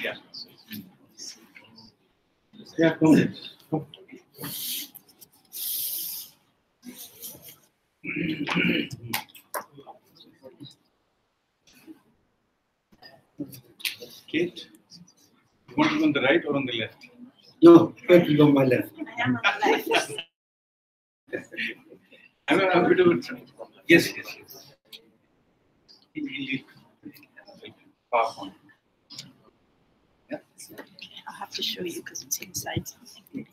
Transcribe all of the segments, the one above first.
Yeah. Yeah, come on. Come. Kate, you want to go on the right or on the left? No, Kate will go on my left. I am on the left. I'm a bit of a... Yes, yes, yes. Pass on. Yeah. I'll have to show you because it's inside something.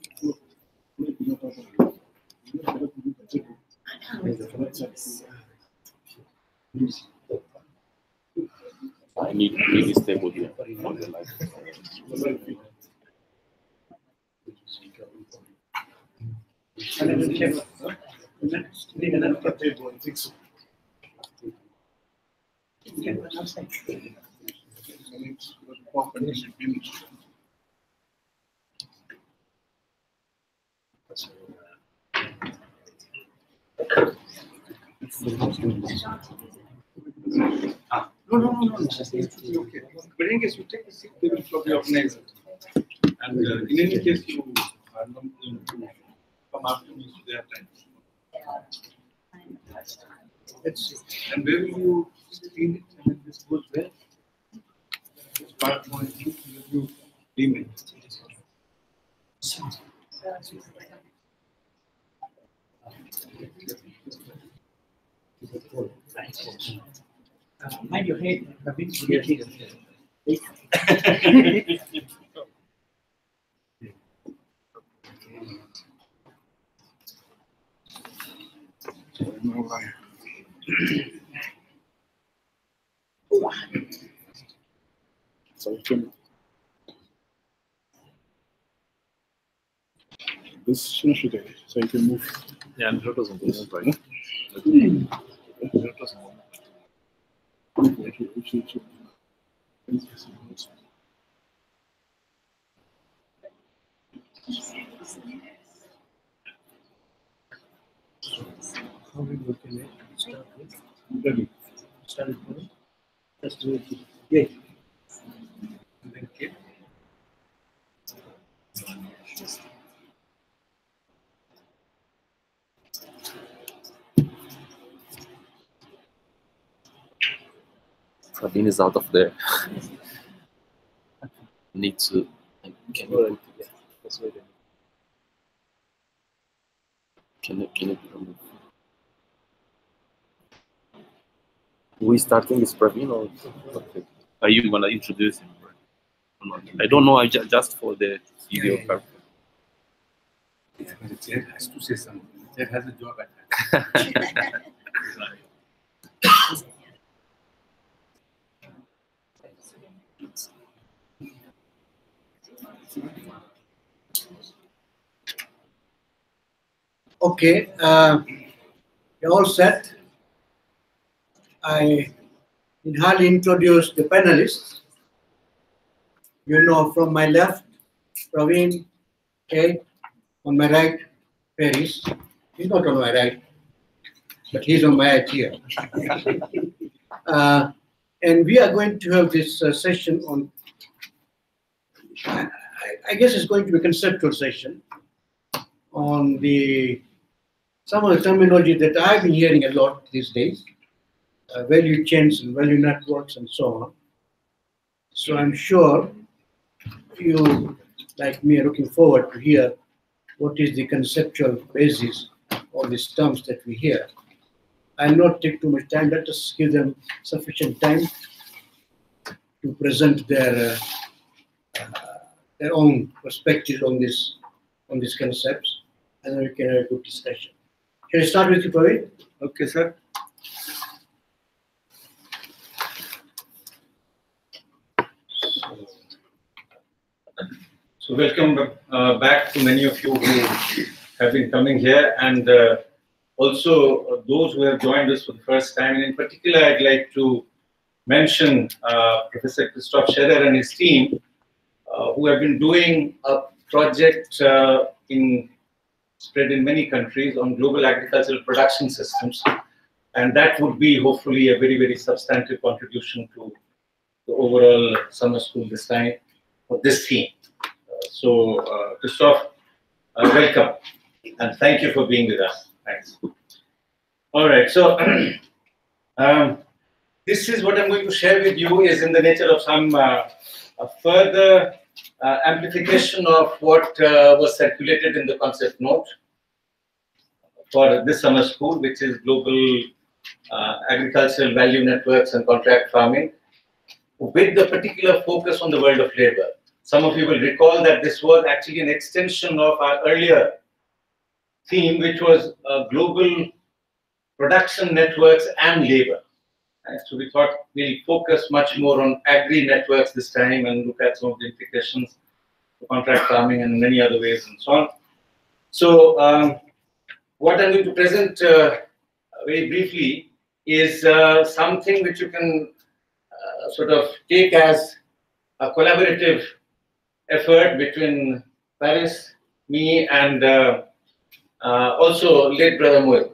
I need really stable here for the light. No. Okay. But in case you take a seat, they will probably organize it. And in any case, you are not going to come after me, so they have time. Let's see. And where will you clean it? And if this goes well, it's part of my thing, you clean it. Mind your head, Praveen. So you can, this should be, so you can move. Yeah, and it doesn't move, right? How we looking at start with? Start with. Let's do it. Yeah. And then Kate. Praveen is out of there. Need to. Can you remove? We starting with Praveen or? Okay. Are you gonna introduce him? I don't know. I just for the video. Yeah. The chair has to say something. The chair has a job at that. Okay, you're all set. I will hardly introduce the panelists. You know, from my left, Praveen, Kate, on my right, Paris. He's not on my right, but he's on my right here. And we are going to have this session on, I guess it's going to be a conceptual session on some of the terminology that I've been hearing a lot these days, value chains and value networks and so on. So I'm sure you, like me, are looking forward to hear what is the conceptual basis of these terms that we hear. I'll not take too much time. Let us give them sufficient time to present their own perspectives on these concepts, and then we can have a good discussion. Can I start with you, Praveen? Okay, sir. So welcome back to many of you who have been coming here, and also those who have joined us for the first time. And in particular, I'd like to mention Professor Christoph Scherer and his team, who have been doing a project spread in many countries on global agricultural production systems. And that would be hopefully a very, very substantive contribution to the overall summer school this time. for this theme. So, Christoph, welcome, and thank you for being with us. Thanks. All right, so this is what I'm going to share with you is in the nature of some further amplification of what was circulated in the concept note for this summer school, which is Global Agricultural Value Networks and Contract Farming, with the particular focus on the world of labor. Some of you will recall that this was actually an extension of our earlier theme, which was global production networks and labor. So we thought we'll focus much more on agri networks this time and look at some of the implications for contract farming and many other ways and so on. So what I'm going to present very briefly is something which you can sort of take as a collaborative effort between Paris, me, and also late brother Moel,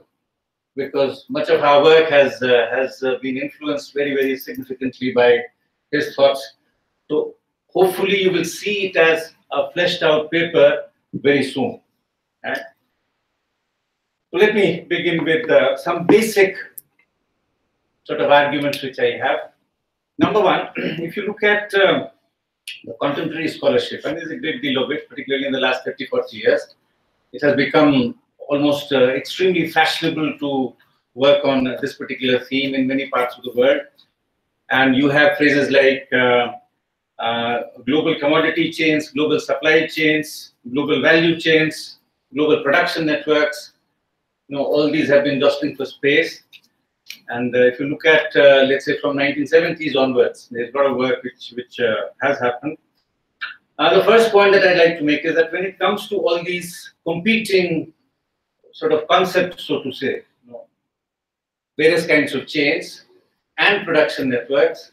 because much of our work has been influenced very, very significantly by his thoughts. So hopefully you will see it as a fleshed out paper very soon. Right? So let me begin with some basic sort of arguments which I have. Number one, if you look at the contemporary scholarship, and there's a great deal of it, particularly in the last 30, 40 years, it has become almost extremely fashionable to work on this particular theme in many parts of the world. And you have phrases like global commodity chains, global supply chains, global value chains, global production networks. You know, all these have been jostling for space. And if you look at, let's say, from 1970s onwards, there's a lot of work which has happened. The first point that I'd like to make is that when it comes to all these competing sort of concepts, so to say, you know, various kinds of chains and production networks,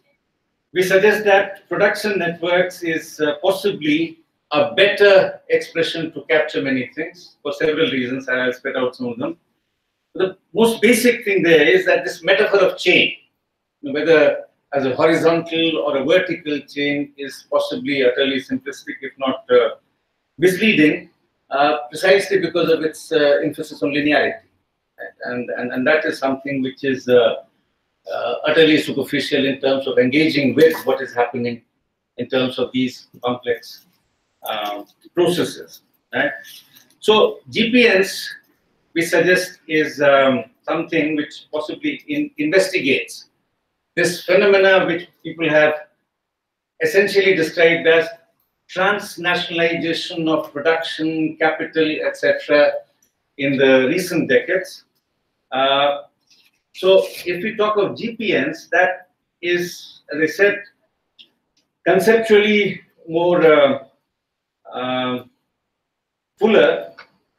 we suggest that production networks is possibly a better expression to capture many things for several reasons, and I'll spit out some of them. The most basic thing there is that this metaphor of chain, whether as a horizontal or a vertical chain, is possibly utterly simplistic, if not misleading, precisely because of its emphasis on linearity. Right? And that is something which is utterly superficial in terms of engaging with what is happening in terms of these complex processes. Right? So GPNs, we suggest, is something which possibly investigates this phenomena which people have essentially described as transnationalization of production, capital, etc. in the recent decades. So if we talk of GPNs, that is, as I said, conceptually more fuller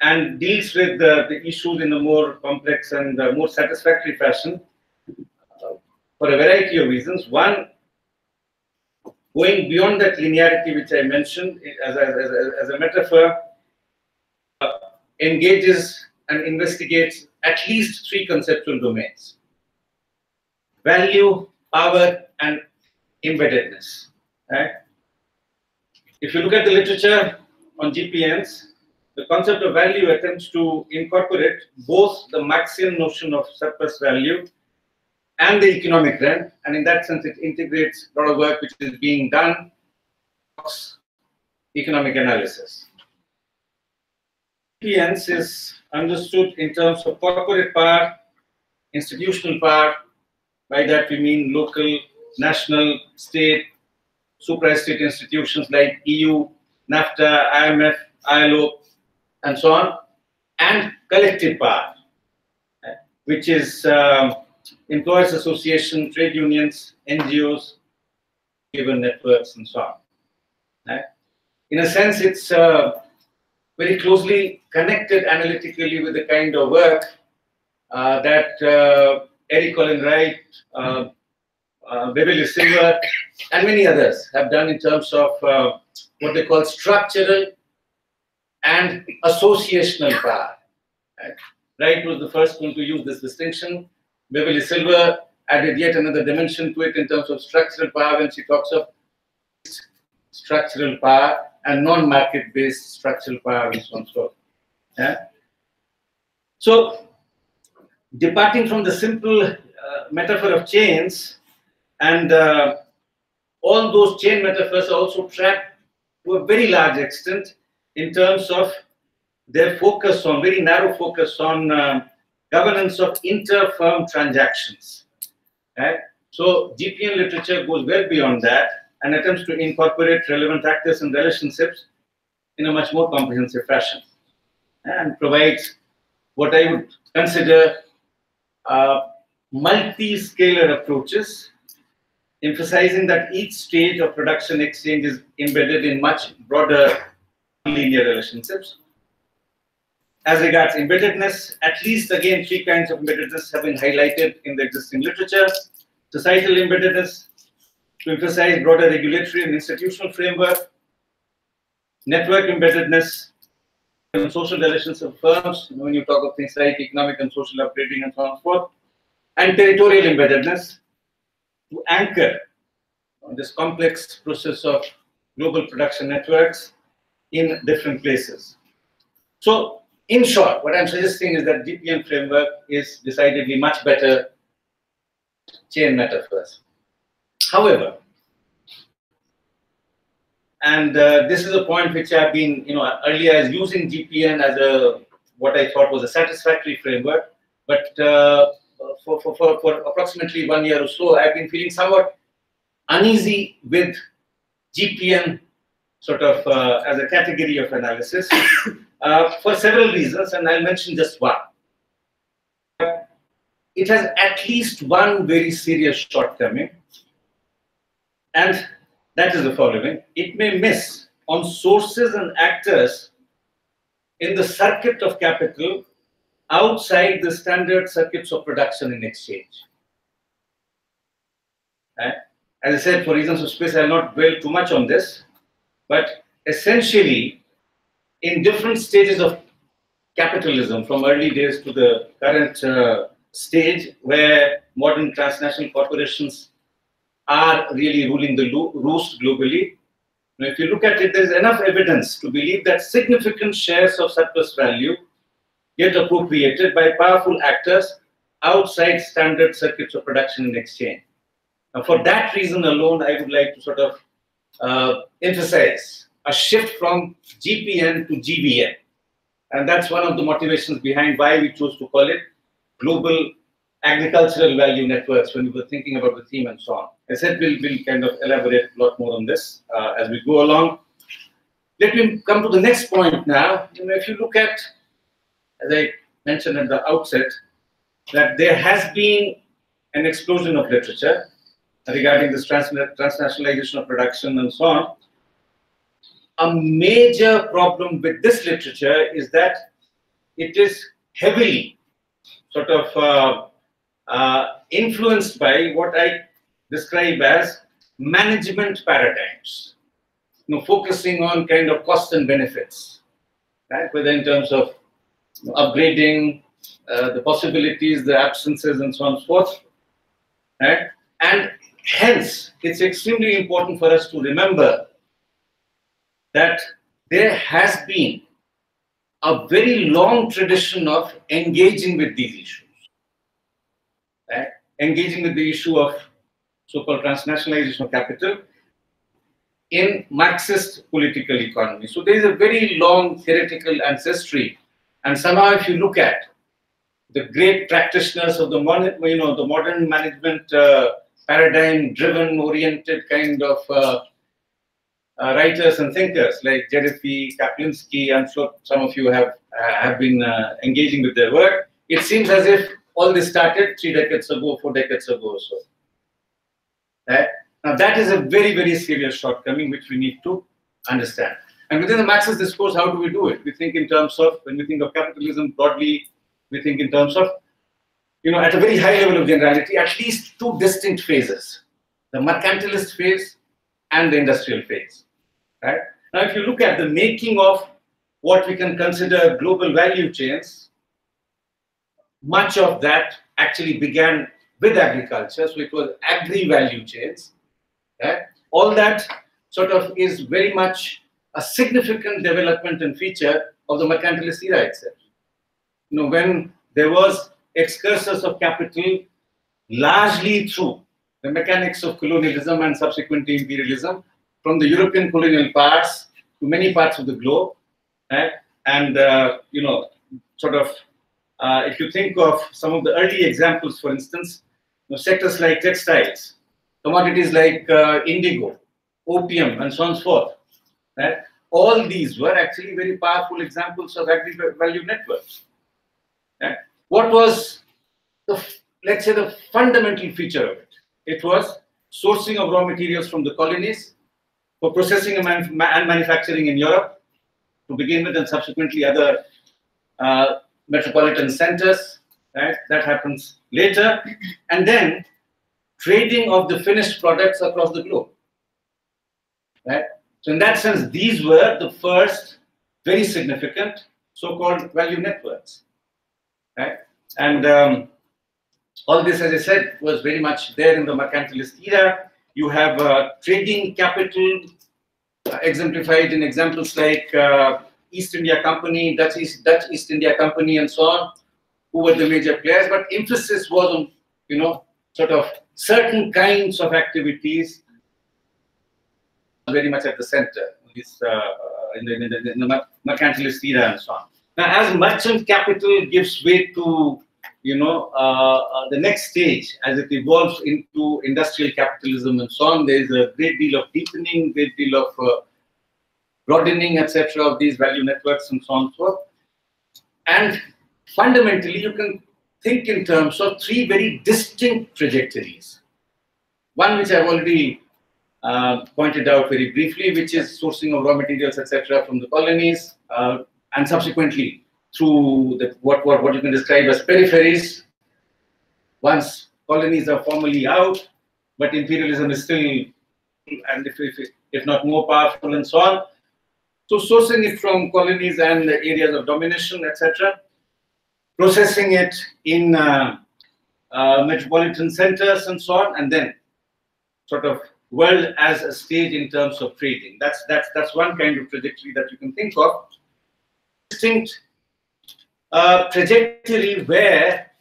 and deals with the issues in a more complex and more satisfactory fashion for a variety of reasons. One, going beyond that linearity which I mentioned as a metaphor, engages and investigates at least three conceptual domains: value, power, and embeddedness. Right? If you look at the literature on GPNs, the concept of value attempts to incorporate both the Marxian notion of surplus value and the economic rent, and in that sense, it integrates a lot of work which is being done across economic analysis. GPNs is understood in terms of corporate power, institutional power. By that we mean local, national, state, supra-state institutions like EU, NAFTA, IMF, ILO, and so on, and collective power, which is employers association, trade unions, NGOs, labor networks, and so on. In a sense, it's very closely connected analytically with the kind of work that Eric Olin Wright, Beverly Silver, and many others have done in terms of what they call structural and associational power. Wright was the first one to use this distinction. Beverly Silver added yet another dimension to it in terms of structural power when she talks of structural power and non-market-based structural power and so on and so forth. Yeah? So, departing from the simple metaphor of chains, and all those chain metaphors are also trapped to a very large extent in terms of their focus on, very narrow focus on governance of inter-firm transactions. Right? So GPN literature goes well beyond that and attempts to incorporate relevant actors and relationships in a much more comprehensive fashion, and provides what I would consider multi-scalar approaches, emphasizing that each stage of production exchange is embedded in much broader linear relationships. As regards embeddedness, at least again 3 kinds of embeddedness have been highlighted in the existing literature. Societal embeddedness, to emphasize broader regulatory and institutional framework. Network embeddedness and social relations of firms, when you talk of things like economic and social upgrading and so on and so forth. And territorial embeddedness, to anchor on this complex process of global production networks in different places. So, in short, what I'm suggesting is that GPN framework is decidedly much better chain metaphors. However, and this is a point which I've been, earlier as using GPN as a what I thought was a satisfactory framework, but for approximately 1 year or so, I've been feeling somewhat uneasy with GPN sort of as a category of analysis for several reasons, and I'll mention just one. It has at least one very serious shortcoming, and that is the following. It may miss on sources and actors in the circuit of capital outside the standard circuits of production and exchange. As I said, for reasons of space, I will not dwell too much on this, but essentially, in different stages of capitalism, from early days to the current stage where modern transnational corporations are really ruling the roost globally. Now, if you look at it, there is enough evidence to believe that significant shares of surplus value get appropriated by powerful actors outside standard circuits of production and exchange. Now, for that reason alone, I would like to sort of emphasize a shift from GPN to GBN. And that's one of the motivations behind why we chose to call it global agricultural value networks when we were thinking about the theme and so on. I said we'll kind of elaborate a lot more on this as we go along. Let me come to the next point now. If you look at, as I mentioned at the outset, that there has been an explosion of literature regarding this transnationalization of production and so on. A major problem with this literature is that it is heavily sort of influenced by what I describe as management paradigms, focusing on kind of costs and benefits, right? Whether in terms of upgrading, the possibilities, the absences, and so on and so forth, right? And hence, it's extremely important for us to remember that there has been a very long tradition of engaging with these issues, right? Engaging with the issue of so-called transnationalization of capital in Marxist political economy. So there is a very long theoretical ancestry, and somehow if you look at the great practitioners of the modern management paradigm-driven, oriented kind of writers and thinkers like Jerefy, Kaplinsky, I'm sure some of you have been engaging with their work. It seems as if all this started 3 decades ago, 4 decades ago or so. Right? Now that is a very, very serious shortcoming which we need to understand. And within the Marxist discourse, how do we do it? We think in terms of, when we think of capitalism broadly, we think in terms of, at a very high level of generality, at least 2 distinct phases: the mercantilist phase and the industrial phase. Right? Now, if you look at the making of what we can consider global value chains, much of that actually began with agriculture, so it was agri-value chains. Right? All that sort of is very much a significant development and feature of the mercantilist era itself. When there was excursus of capital largely through the mechanics of colonialism and subsequently imperialism from the European colonial parts to many parts of the globe, and sort of if you think of some of the early examples, for instance, sectors like textiles, commodities like indigo, opium, and so on and so forth. All these were actually very powerful examples of value networks. What was let's say the fundamental feature of it? It was sourcing of raw materials from the colonies for processing and manufacturing in Europe to begin with, and subsequently other metropolitan centers. That happens later, and then trading of the finished products across the globe. So in that sense, these were the first very significant so-called value networks. And all this, as I said, was very much there in the mercantilist era. You have trading capital exemplified in examples like East India Company, Dutch East India Company, and so on, who were the major players. But emphasis was on, sort of certain kinds of activities very much at the center in the mercantilist era and so on. Now, as merchant capital gives way to the next stage, as it evolves into industrial capitalism and so on, there is a great deal of deepening, great deal of broadening, etc., of these value networks and so on and so forth. And fundamentally, you can think in terms of three very distinct trajectories. One, which I've already pointed out very briefly, which is sourcing of raw materials, etc., from the colonies, and subsequently through what you can describe as peripheries. Once colonies are formally out, but imperialism is still, and if not more powerful, and so on. So sourcing it from colonies and areas of domination, etc., processing it in metropolitan centers and so on, and then sort of world as a stage in terms of trading. That's one kind of trajectory that you can think of. Distinct trajectory where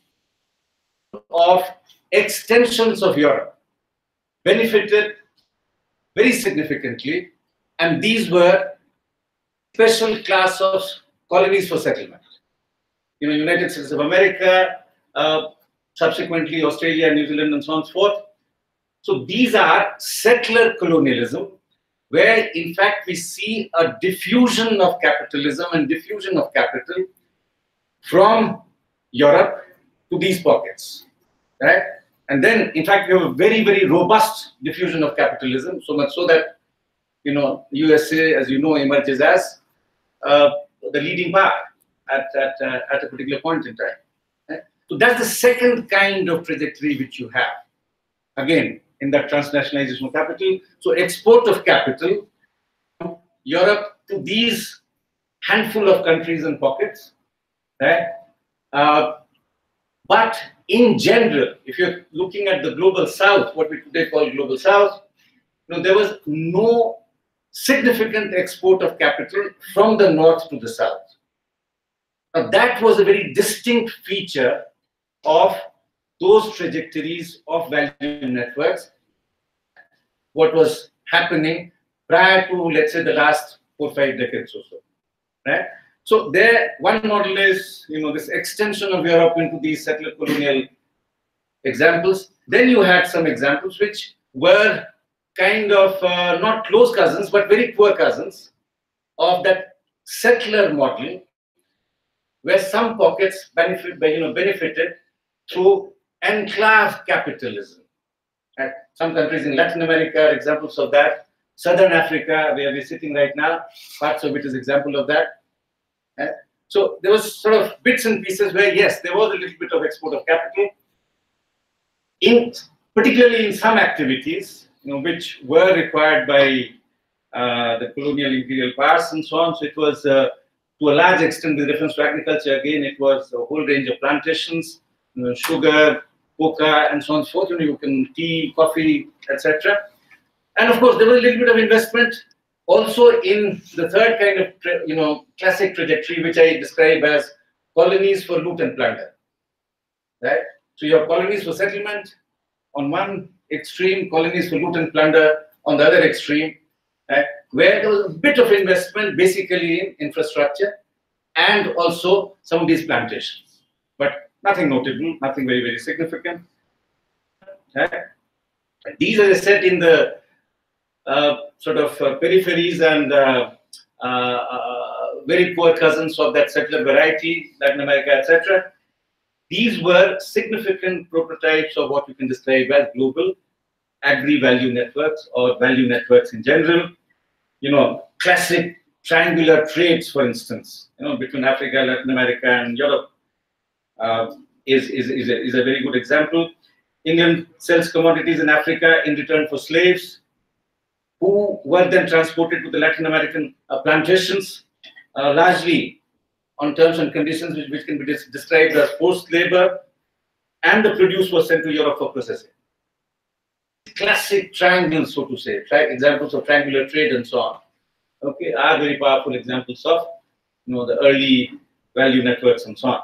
of extensions of Europe benefited very significantly, and these were special class of colonies for settlement. United States of America, subsequently Australia, New Zealand, and so on and so forth. So these are settler colonialism, where in fact we see a diffusion of capitalism and diffusion of capital from Europe to these pockets, right? And then, in fact, we have a very, very robust diffusion of capitalism, so much so that, USA, as you know, emerges as the leading power at a particular point in time. Right? So that's the second kind of trajectory which you have, again, in that transnationalization of capital. So export of capital from Europe to these handful of countries and pockets, right? But in general, if you're looking at the global south, what we today call global south, there was no significant export of capital from the north to the south. Now, that was a very distinct feature of those trajectories of value networks, what was happening prior to, let's say, the last 4 or 5 decades or so, right? So there, one model is, this extension of Europe into these settler colonial examples. Then you had some examples which were kind of not close cousins, but very poor cousins of that settler model, where some pockets benefited through enclave capitalism. And some countries in Latin America are examples of that. Southern Africa, where we're sitting right now, parts of it is example of that. So there was sort of bits and pieces where, yes, there was a little bit of export of capital, particularly in some activities, which were required by the colonial imperial powers and so on. So it was, to a large extent, with reference to agriculture, again, it was a whole range of plantations, sugar, coca, and so on and so forth. You can tea, coffee, etc. And of course, there was a little bit of investment also in the third kind of classic trajectory, which I describe as colonies for loot and plunder. Right? So you have colonies for settlement on one extreme, colonies for loot and plunder on the other extreme, right? Where there was a bit of investment basically in infrastructure and also some of these plantations, but nothing notable, nothing very, very significant. Right? These, as I said, in the sort of peripheries and very poor cousins of that settler variety, Latin America, etc. These were significant prototypes of what we can describe as global agri-value networks or value networks in general. Classic triangular trades, for instance, between Africa, Latin America, and Europe is a very good example. England sells commodities in Africa in return for slaves, who were then transported to the Latin American plantations, largely on terms and conditions which can be described as forced labor, and the produce was sent to Europe for processing. Classic triangles, so to say, examples of triangular trade and so on, okay, are very powerful examples of the early value networks and so on.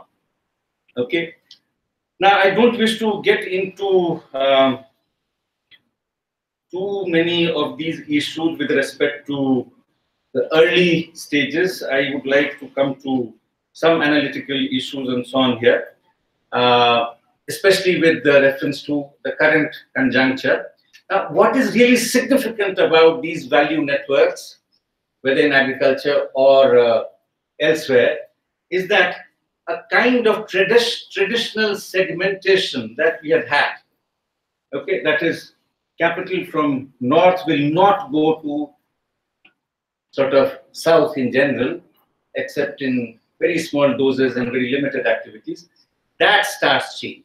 Okay. Now, I don't wish to get into too many of these issues with respect to the early stages. I would like to come to some analytical issues and so on here, especially with the reference to the current conjuncture. What is really significant about these value networks, whether in agriculture or elsewhere, is that a kind of traditional segmentation that we have had, okay, that is, capital from north will not go to sort of south in general, except in very small doses and very limited activities. That starts changing.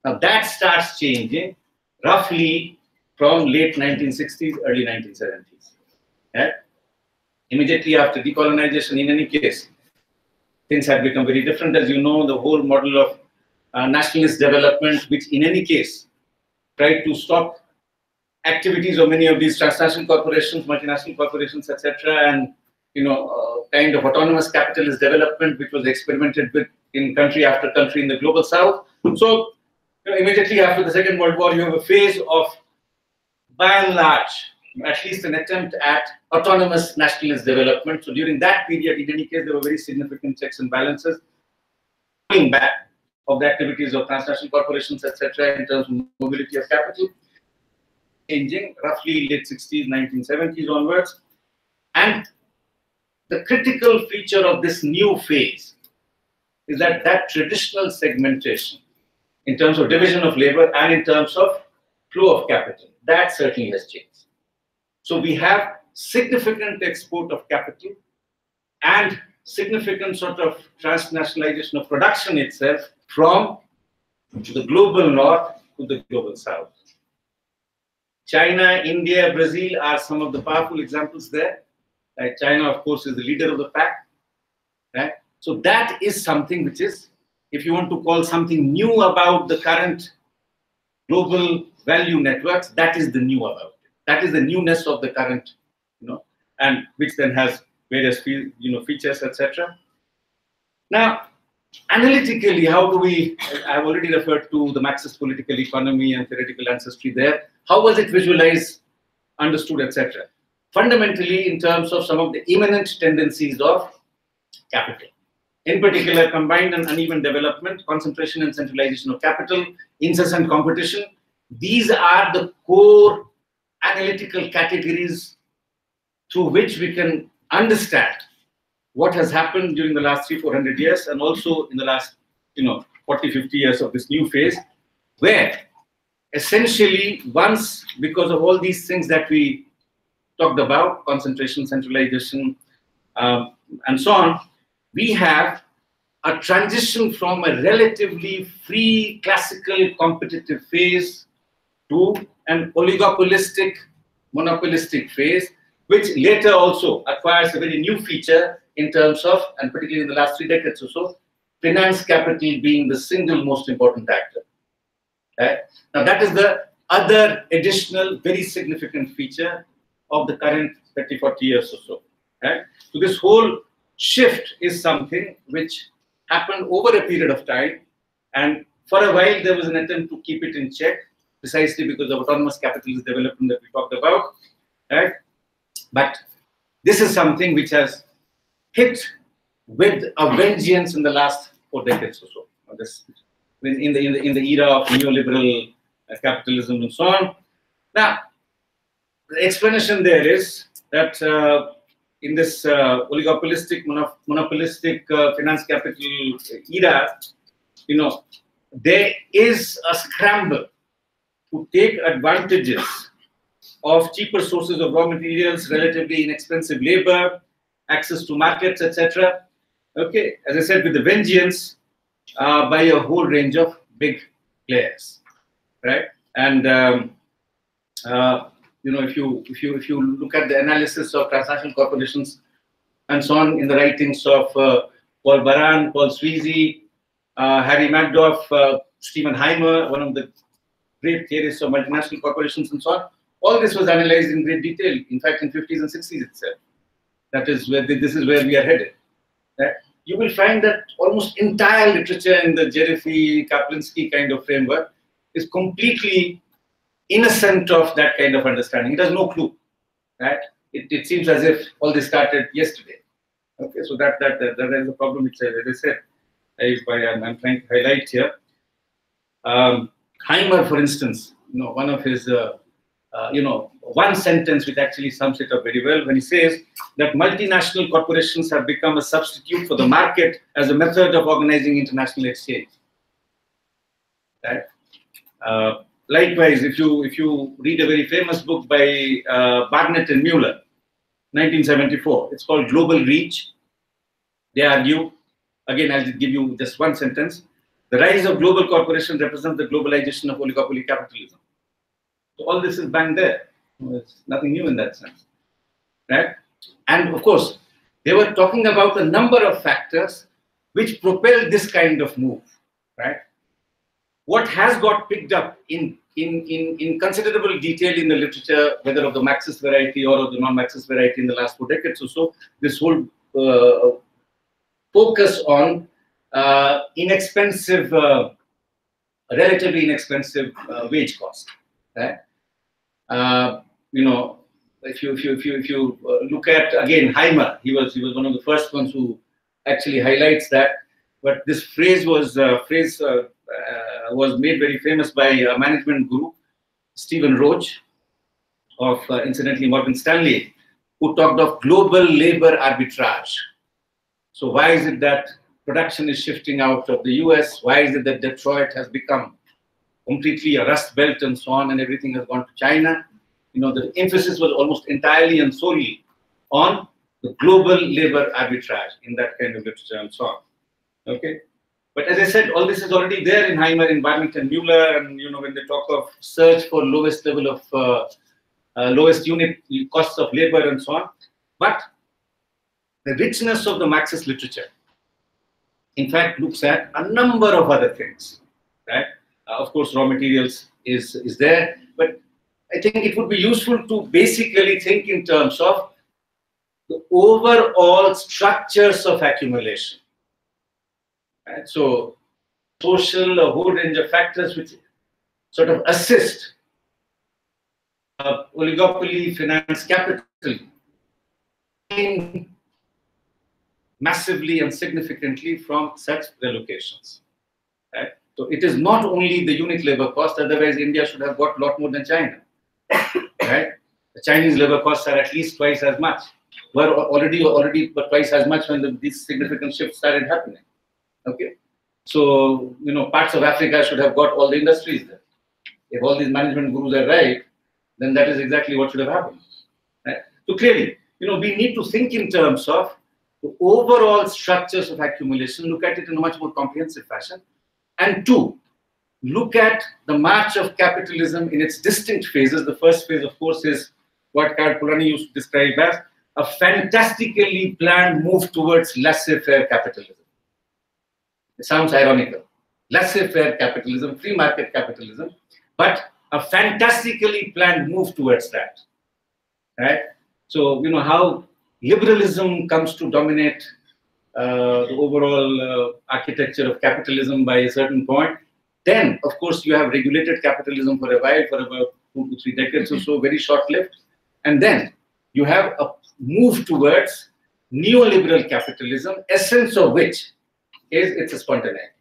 Now, that starts changing roughly from late 1960s, early 1970s. Yeah? Immediately after decolonization, in any case, things have become very different. As you know, the whole model of nationalist development, which in any case tried to stop activities of many of these transnational corporations, multinational corporations, etc., and kind of autonomous capitalist development, which was experimented with in country after country in the global south. So immediately after the Second World War, you have a phase of, by and large, at least an attempt at autonomous nationalist development. So during that period, in any case, there were very significant checks and balances coming back of the activities of transnational corporations, etc., in terms of mobility of capital, changing roughly late 60s, 1970s onwards. And the critical feature of this new phase is that traditional segmentation in terms of division of labor and in terms of flow of capital, that certainly has changed. So we have significant export of capital and significant sort of transnationalization of production itself from the global north to the global south. China, India, Brazil are some of the powerful examples there. Right? China, of course, is the leader of the pack. Right? So that is something which is, if you want to call something new about the current global value networks, that is the new about it. That is the newness of the current, and which then has various, features, etc. Now, analytically, how do we? I've already referred to the Marxist political economy and theoretical ancestry there. How was it visualized, understood, etc.? Fundamentally, in terms of some of the immanent tendencies of capital, in particular, combined and uneven development, concentration and centralization of capital, incessant competition. These are the core analytical categories through which we can understand what has happened during the last 300-400 years, and also in the last 40-50 years of this new phase, where essentially once, because of all these things that we talked about, concentration, centralization, and so on, we have a transition from a relatively free classical competitive phase to an oligopolistic, monopolistic phase, which later also acquires a very new feature in terms of, and particularly in the last 3 decades or so, finance capital being the single most important actor. Right? Now that is the other additional, very significant feature of the current 30, 40 years or so. Right? So this whole shift is something which happened over a period of time, and for a while there was an attempt to keep it in check, precisely because of autonomous capitalist development that we talked about. Right? But this is something which has hit with a vengeance in the last 4 decades or so. This, in the era of neoliberal capitalism and so on. Now, the explanation there is that in this oligopolistic, monopolistic finance capital era, there is a scramble to take advantages of cheaper sources of raw materials, relatively inexpensive labor, access to markets, etc. Okay, as I said, with the vengeance by a whole range of big players, right? And if you look at the analysis of transnational corporations and so on in the writings of Paul Baran, Paul Sweezy, Harry Magdoff, Stephen Heimer, one of the great theorists of multinational corporations and so on, all this was analyzed in great detail. In fact, in 50s and 60s itself. That is where this is where we are headed. Right? You will find that almost entire literature in the Jerifi, Kaplinsky kind of framework is completely innocent of that kind of understanding. It has no clue. Right? It seems as if all this started yesterday. Okay, so that is the problem. Which, as I said, I'm trying to highlight here. Heimer, for instance, one of his one sentence which actually sums it up very well when he says that multinational corporations have become a substitute for the market as a method of organizing international exchange. Right? Likewise, if you read a very famous book by Barnett and Mueller, 1974, it's called Global Reach. They argue, again, I'll give you just one sentence: the rise of global corporations represents the globalization of oligopoly capitalism. So all this is bang there. There's nothing new in that sense, right? And of course, they were talking about a number of factors which propelled this kind of move, right? What has got picked up in considerable detail in the literature, whether of the Marxist variety or of the non-Marxist variety in the last 4 decades or so, this whole focus on inexpensive, relatively inexpensive wage cost. Right? If you look at again Heimer, he was one of the first ones who actually highlights that. But this phrase was made very famous by a management guru, Stephen Roach, of incidentally Morgan Stanley, who talked of global labor arbitrage. So why is it that production is shifting out of the US? Why is it that Detroit has become completely a rust belt and so on, and everything has gone to China? The emphasis was almost entirely and solely on the global labor arbitrage in that kind of literature and so on. Okay, but as I said, all this is already there in Heimer, in Barnett and Mueller, and when they talk of search for lowest level of lowest unit costs of labor and so on. But the richness of the Marxist literature, in fact, looks at a number of other things, right? Of course, raw materials is there, but I think it would be useful to basically think in terms of the overall structures of accumulation. Right? So, social, a whole range of factors which sort of assist oligopoly finance capital in massively and significantly from such relocations. Right? So it is not only the unit labor cost, otherwise India should have got a lot more than China. Right? The Chinese labor costs are at least twice as much. Were already twice as much when these significant shifts started happening. Okay? So, parts of Africa should have got all the industries there. If all these management gurus are right, then that is exactly what should have happened. Right? So clearly, we need to think in terms of the overall structures of accumulation, look at it in a much more comprehensive fashion. And 2, look at the march of capitalism in its distinct phases. The first phase, of course, is what Karl Polanyi used to describe as a fantastically planned move towards laissez-faire capitalism. It sounds ironical. Laissez-faire capitalism, free market capitalism, but a fantastically planned move towards that, right? So, how liberalism comes to dominate the overall architecture of capitalism by a certain point. Then, of course, you have regulated capitalism for a while, for about 2 to 3 decades or so, very short-lived. And then you have a move towards neoliberal capitalism, essence of which is it's a spontaneity,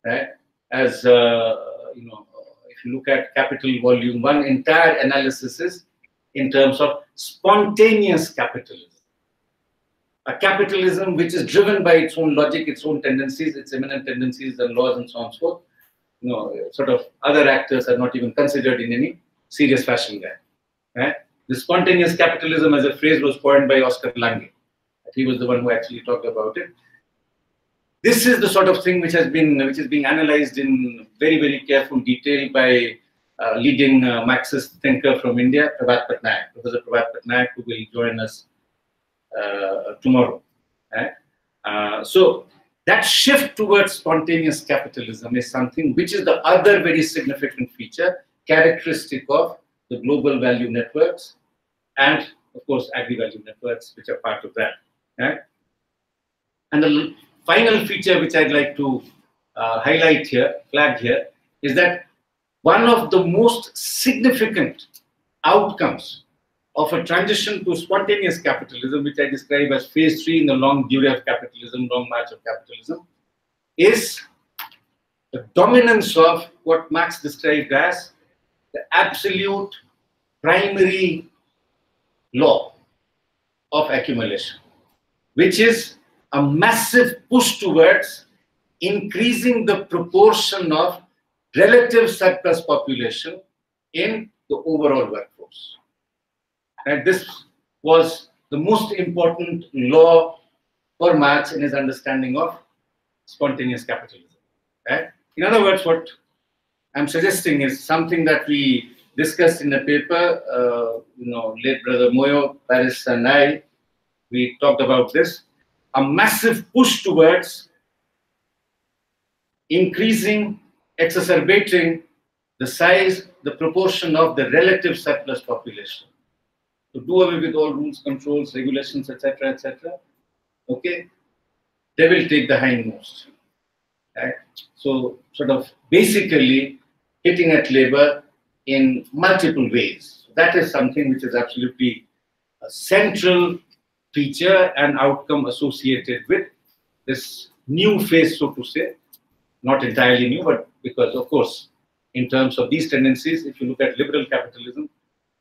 right? As if you look at Capital Volume 1, entire analysis is in terms of spontaneous capitalism. A capitalism which is driven by its own logic, its own tendencies, its immanent tendencies and laws and so on and so forth. Sort of other actors are not even considered in any serious fashion there. Right? The spontaneous capitalism as a phrase was coined by Oscar Lange. He was the one who actually talked about it. This is the sort of thing which is being analyzed in very, very careful detail by leading Marxist thinker from India, Professor Pravat Patnaik, who will join us tomorrow. Right? So that shift towards spontaneous capitalism is something which is the other very significant feature, characteristic of the global value networks and, of course, agri-value networks, which are part of that. Right? And the final feature which I'd like to highlight here, flag here, is that one of the most significant outcomes of a transition to spontaneous capitalism, which I describe as phase 3 in the long durée of capitalism, long march of capitalism, is the dominance of what Marx described as the absolute primary law of accumulation, which is a massive push towards increasing the proportion of relative surplus population in the overall workforce. And this was the most important law for Marx in his understanding of spontaneous capitalism. Right? In other words, what I'm suggesting is something that we discussed in the paper, late brother Moyo, Paris and I, we talked about this, a massive push towards increasing, exacerbating the size, the proportion of the relative surplus population. To do away with all rules, controls, regulations, etc., etc. Okay, they will take the hindmost. Right? So, sort of basically hitting at labor in multiple ways. That is something which is absolutely a central feature and outcome associated with this new phase, so to say. Not entirely new, but because, of course, in terms of these tendencies, if you look at liberal capitalism,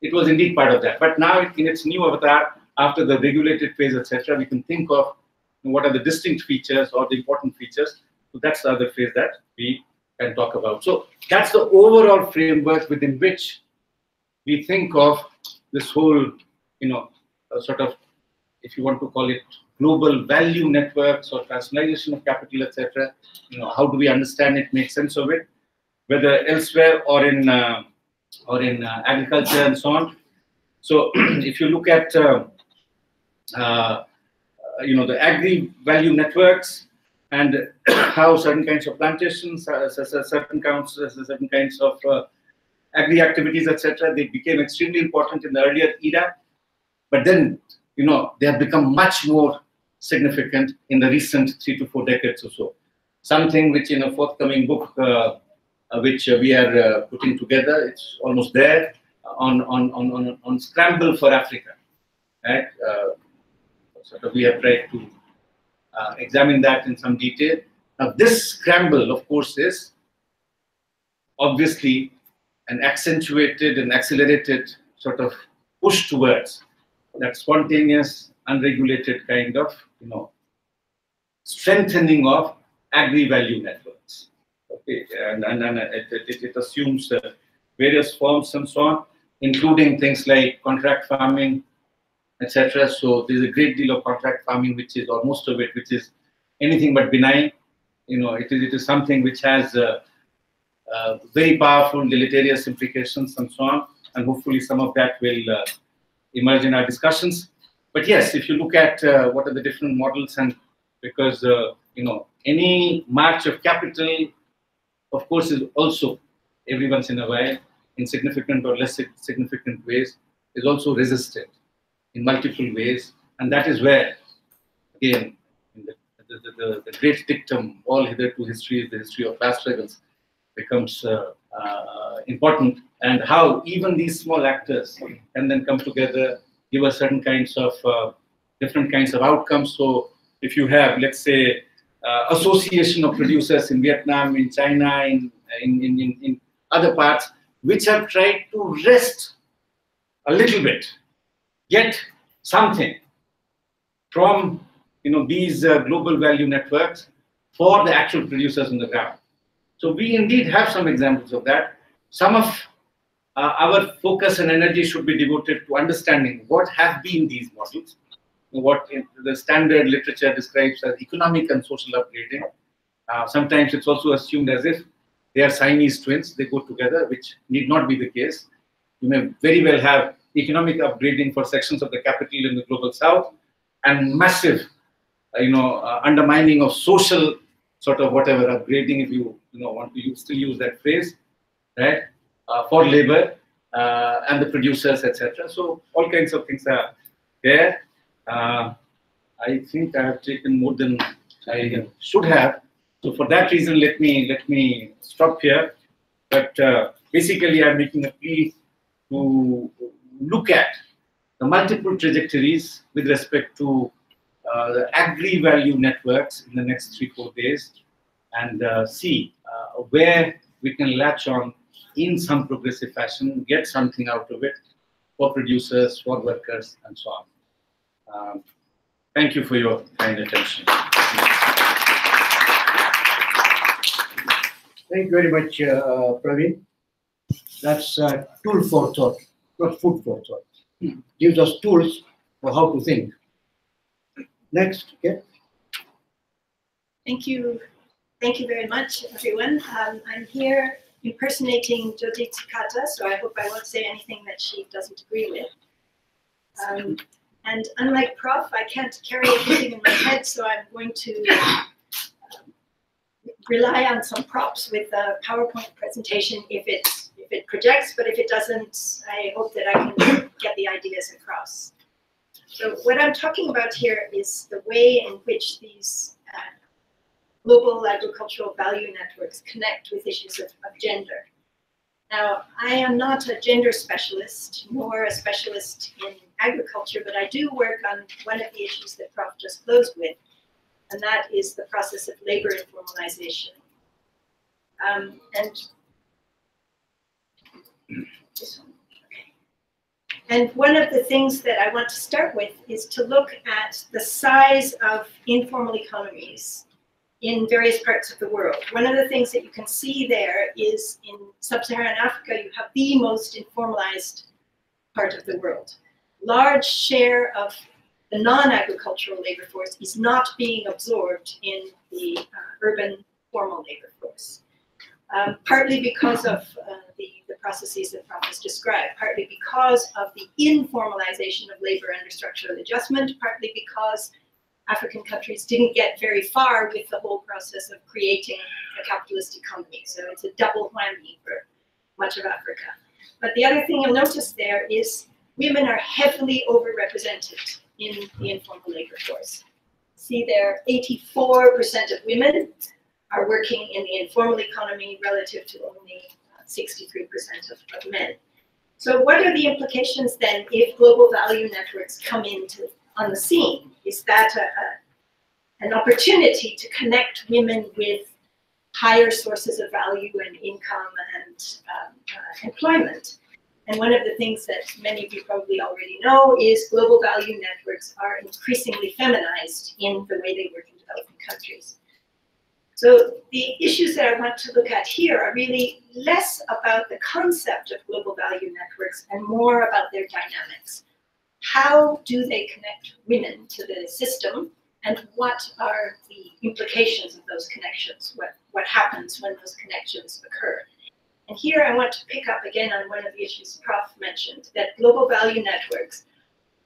it was indeed part of that. But now, in its new avatar, after the regulated phase, etc., we can think of what are the distinct features or the important features. So that's the other phase that we can talk about. So that's the overall framework within which we think of this whole, sort of, if you want to call it global value networks or transnationalization of capital, etc. How do we understand it, make sense of it, whether elsewhere or in agriculture and so on. So if you look at the agri-value networks and how certain kinds of plantations, certain kinds of agri-activities, etc., they became extremely important in the earlier era, but then they have become much more significant in the recent 3 to 4 decades or so. Something which in a forthcoming book, which we are putting together, it's almost there, on Scramble for Africa. Right? Sort of we have tried to examine that in some detail. Now, this scramble, of course, is obviously an accentuated and accelerated sort of push towards that spontaneous, unregulated kind of, strengthening of agri-value networks. Okay, and it assumes various forms and so on, including things like contract farming, etc. So there's a great deal of contract farming, which is, or most of it, which is anything but benign. It is something which has very powerful deleterious implications and so on, and hopefully some of that will emerge in our discussions. But yes, if you look at what are the different models, and because any march of capital, of course, is also every once in a while in significant or less significant ways, is also resisted in multiple ways. And that is where, again, in the great dictum, all hitherto history is the history of class struggles, becomes important, and how even these small actors can then come together, give us certain kinds of different kinds of outcomes. So if you have, let's say, association of producers in Vietnam, in China, in other parts, which have tried to wrest a little bit, get something from these global value networks for the actual producers on the ground. So we indeed have some examples of that. Some of our focus and energy should be devoted to understanding what have been these models, what the standard literature describes as economic and social upgrading. Sometimes it's also assumed as if they are Siamese twins, they go together, which need not be the case. You may very well have economic upgrading for sections of the capital in the global south, and massive, undermining of social sort of whatever upgrading, if you want to still use that phrase, right, for labor and the producers, etc. So all kinds of things are there. I think I have taken more than I should have. So for that reason, let me stop here. But basically, I'm making a plea to look at the multiple trajectories with respect to the agri-value networks in the next 3-4 days, and see where we can latch on in some progressive fashion, get something out of it for producers, for workers, and so on. Thank you for your kind attention. Thank you very much, Praveen. That's tool for thought, not food for thought. Gives us tools for how to think. Next, okay. Thank you. Thank you very much, everyone. I'm here impersonating Jyoti Takata, so I hope I won't say anything that she doesn't agree with. And unlike Prof, I can't carry everything in my head, so I'm going to rely on some props with the PowerPoint presentation if it projects, but if it doesn't, I hope that I can get the ideas across. So what I'm talking about here is the way in which these global agricultural value networks connect with issues of gender. Now, I am not a gender specialist, nor a specialist in agriculture, but I do work on one of the issues that Prof just closed with, and that is the process of labor informalization. And this one, okay. And one of the things that I want to start with is to look at the size of informal economies in various parts of the world. One of the things that you can see there is in sub-Saharan Africa, you have the most informalized part of the world. Large share of the non-agricultural labor force is not being absorbed in the urban formal labor force. Partly because of the processes that Prof has described, partly because of the informalization of labor under structural adjustment, partly because African countries didn't get very far with the whole process of creating a capitalist economy. So it's a double whammy for much of Africa. But the other thing you'll notice there is women are heavily overrepresented in the informal labor force. See there, 84% of women are working in the informal economy relative to only 63% of men. So what are the implications then if global value networks come on the scene? Is that an opportunity to connect women with higher sources of value and income and employment? And one of the things that many of you probably already know is global value networks are increasingly feminized in the way they work in developing countries. So the issues that I want to look at here are really less about the concept of global value networks and more about their dynamics. How do they connect women to the system, and what are the implications of those connections? What happens when those connections occur? And here I want to pick up again on one of the issues Prof mentioned, that global value networks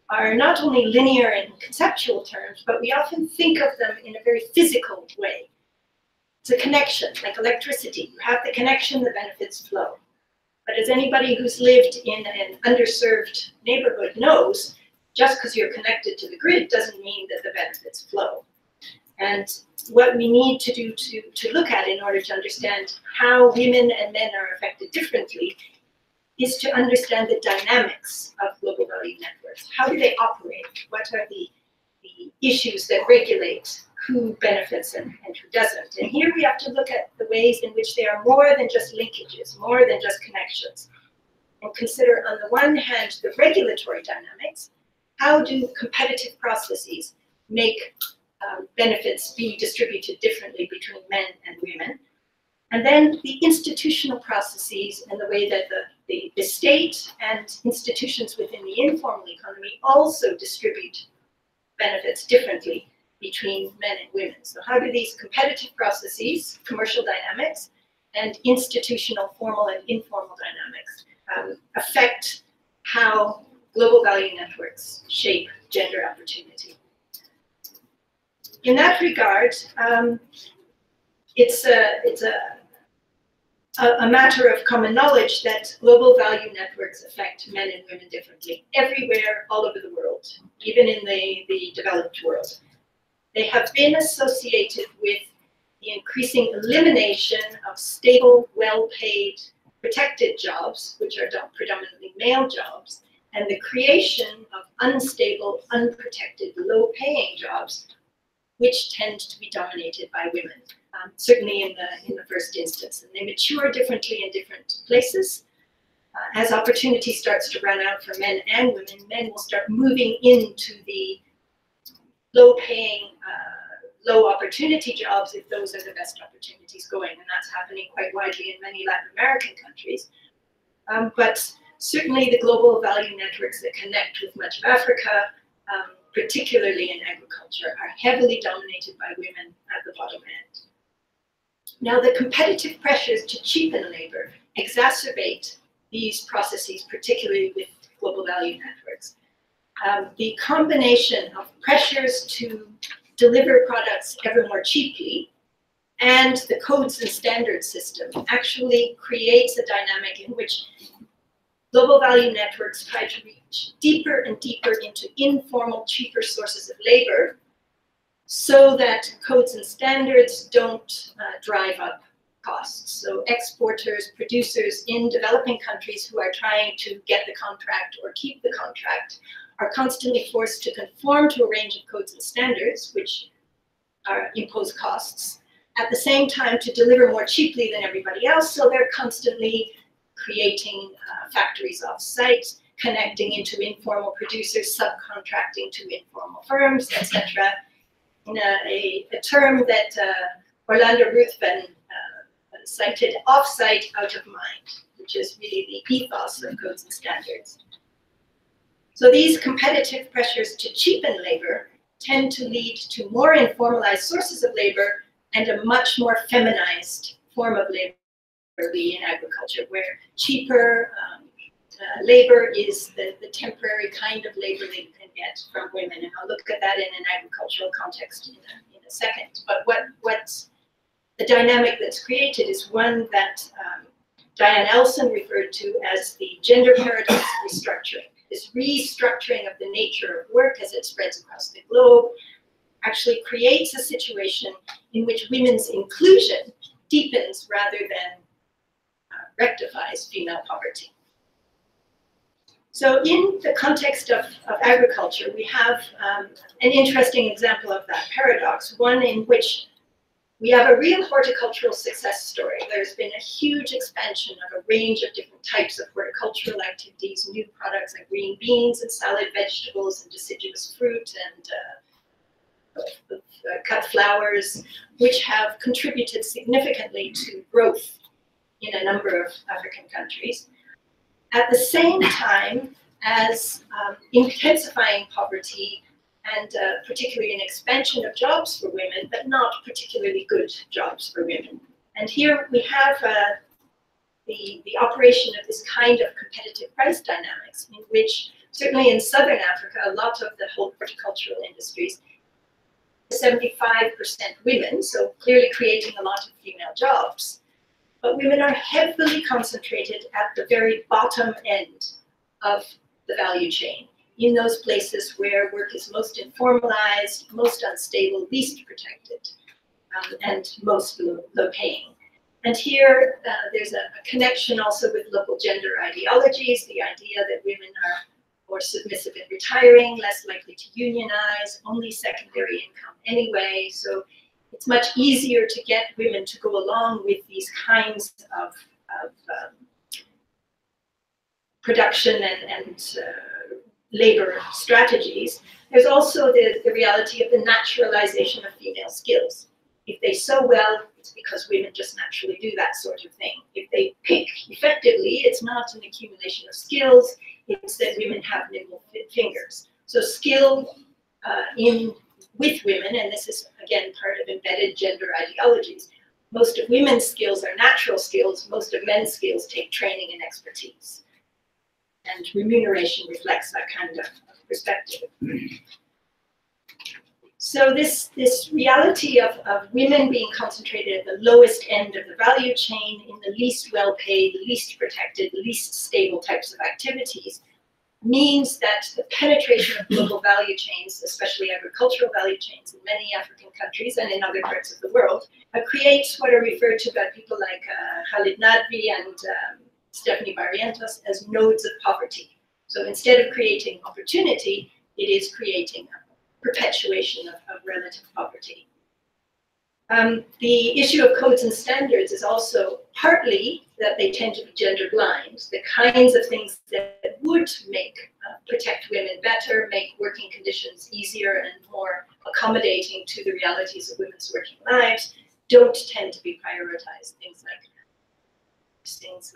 are not only linear in conceptual terms, but we often think of them in a very physical way. It's a connection, like electricity. You have the connection, the benefits flow. But as anybody who's lived in an underserved neighborhood knows, just because you're connected to the grid doesn't mean that the benefits flow. And what we need to do to look at in order to understand how women and men are affected differently is to understand the dynamics of global value networks. How do they operate? What are the issues that regulate who benefits and who doesn't? And here we have to look at the ways in which they are more than just linkages, more than just connections, and consider on the one hand the regulatory dynamics. How do competitive processes make benefits be distributed differently between men and women? And then the institutional processes and the way that the state and institutions within the informal economy also distribute benefits differently between men and women. So how do these competitive processes, commercial dynamics, and institutional formal and informal dynamics affect how global value networks shape gender opportunity? In that regard, it's a matter of common knowledge that global value networks affect men and women differently everywhere, all over the world, even in the developed world. They have been associated with the increasing elimination of stable, well-paid, protected jobs, which are predominantly male jobs, and the creation of unstable, unprotected, low-paying jobs, which tend to be dominated by women. Certainly in the first instance. And they mature differently in different places. As opportunity starts to run out for men and women, men will start moving into the low-paying, low-opportunity jobs if those are the best opportunities going. And that's happening quite widely in many Latin American countries. But certainly the global value networks that connect with much of Africa, particularly in agriculture, are heavily dominated by women at the bottom end. Now, the competitive pressures to cheapen labor exacerbate these processes, particularly with global value networks. The combination of pressures to deliver products ever more cheaply and the codes and standards system actually creates a dynamic in which global value networks try to reach deeper and deeper into informal, cheaper sources of labor, so that codes and standards don't drive up costs. So exporters, producers in developing countries who are trying to get the contract or keep the contract are constantly forced to conform to a range of codes and standards, which impose costs, at the same time to deliver more cheaply than everybody else. So they're constantly creating factories off-site, connecting into informal producers, subcontracting to informal firms, etc. In a term that Orlando Ruthven cited, off-site, out of mind, which is really the ethos of codes and standards. So these competitive pressures to cheapen labor tend to lead to more informalized sources of labor and a much more feminized form of labor in agriculture, where cheaper labor is the temporary kind of labor that you can get from women. And I'll look at that in an agricultural context in a second. But what the dynamic that's created is one that Diane Elson referred to as the gender paradox restructuring. This restructuring of the nature of work as it spreads across the globe actually creates a situation in which women's inclusion deepens rather than rectifies female poverty. So in the context of agriculture, we have an interesting example of that paradox, one in which we have a real horticultural success story. There's been a huge expansion of a range of different types of horticultural activities, new products like green beans and salad vegetables and deciduous fruit and cut flowers, which have contributed significantly to growth in a number of African countries. At the same time as intensifying poverty and particularly an expansion of jobs for women, but not particularly good jobs for women. And here we have the operation of this kind of competitive price dynamics, in which certainly in Southern Africa, a lot of the whole horticultural industries, 75% women, so clearly creating a lot of female jobs. but women are heavily concentrated at the very bottom end of the value chain, in those places where work is most informalized, most unstable, least protected, and most low paying. And here, there's a connection also with local gender ideologies, the idea that women are more submissive in retiring, less likely to unionize, only secondary income anyway. So it's much easier to get women to go along with these kinds of production and labor strategies. There's also the reality of the naturalization of female skills. If they sew well, it's because women just naturally do that sort of thing. If they pick effectively, it's not an accumulation of skills, it's that women have nimble fingers. So skill with women, and this is again part of embedded gender ideologies, most of women's skills are natural skills, most of men's skills take training and expertise. And remuneration reflects that kind of perspective. So this reality of women being concentrated at the lowest end of the value chain in the least well-paid, least protected, least stable types of activities means that the penetration of global value chains, especially agricultural value chains in many African countries and in other parts of the world, creates what are referred to by people like Khalid Nadvi and Stephanie Barrientos as nodes of poverty. So instead of creating opportunity, it is creating a perpetuation of relative poverty. The issue of codes and standards is also partly that they tend to be gender blind. The kinds of things that would protect women better, make working conditions easier and more accommodating to the realities of women's working lives, don't tend to be prioritized. Things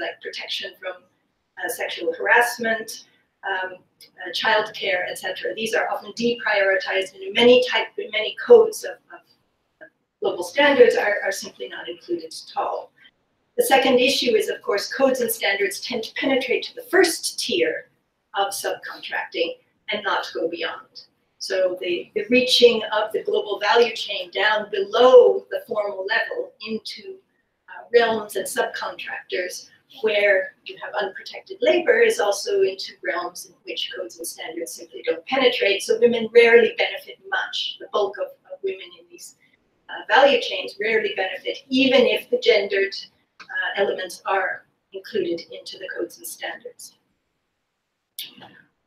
like protection from sexual harassment, childcare, etc. These are often deprioritized, and in many codes of global standards are simply not included at all. The second issue is, of course, codes and standards tend to penetrate to the first tier of subcontracting and not go beyond. So the reaching of the global value chain down below the formal level into realms and subcontractors where you have unprotected labor is also into realms in which codes and standards simply don't penetrate. So women rarely benefit much. The bulk of women in these value chains rarely benefit, even if the gendered elements are included into the codes and standards.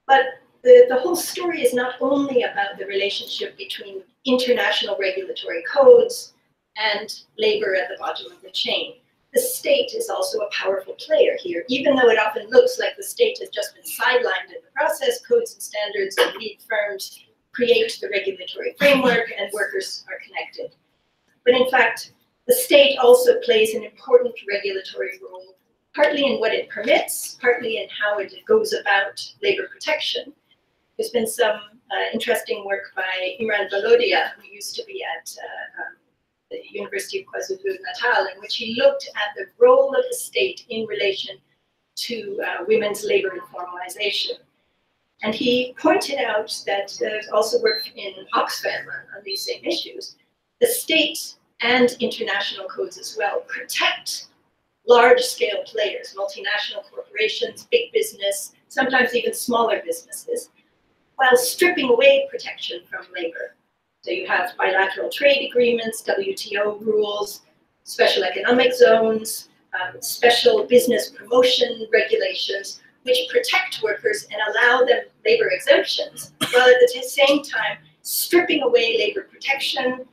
But the whole story is not only about the relationship between international regulatory codes and labor at the bottom of the chain. The state is also a powerful player here. Even though it often looks like the state has just been sidelined in the process, codes and standards and lead firms create the regulatory framework and workers are connected. But in fact, the state also plays an important regulatory role, partly in what it permits, partly in how it goes about labor protection. There's been some interesting work by Imran Valodia, who used to be at the University of KwaZulu-Natal, in which he looked at the role of the state in relation to women's labor informalization. And he pointed out that there's also work in Oxfam on these same issues. The state and international codes as well protect large-scale players, multinational corporations, big business, sometimes even smaller businesses, while stripping away protection from labor. So you have bilateral trade agreements, WTO rules, special economic zones, special business promotion regulations, which protect workers and allow them labor exemptions, while at the same time stripping away labor protection,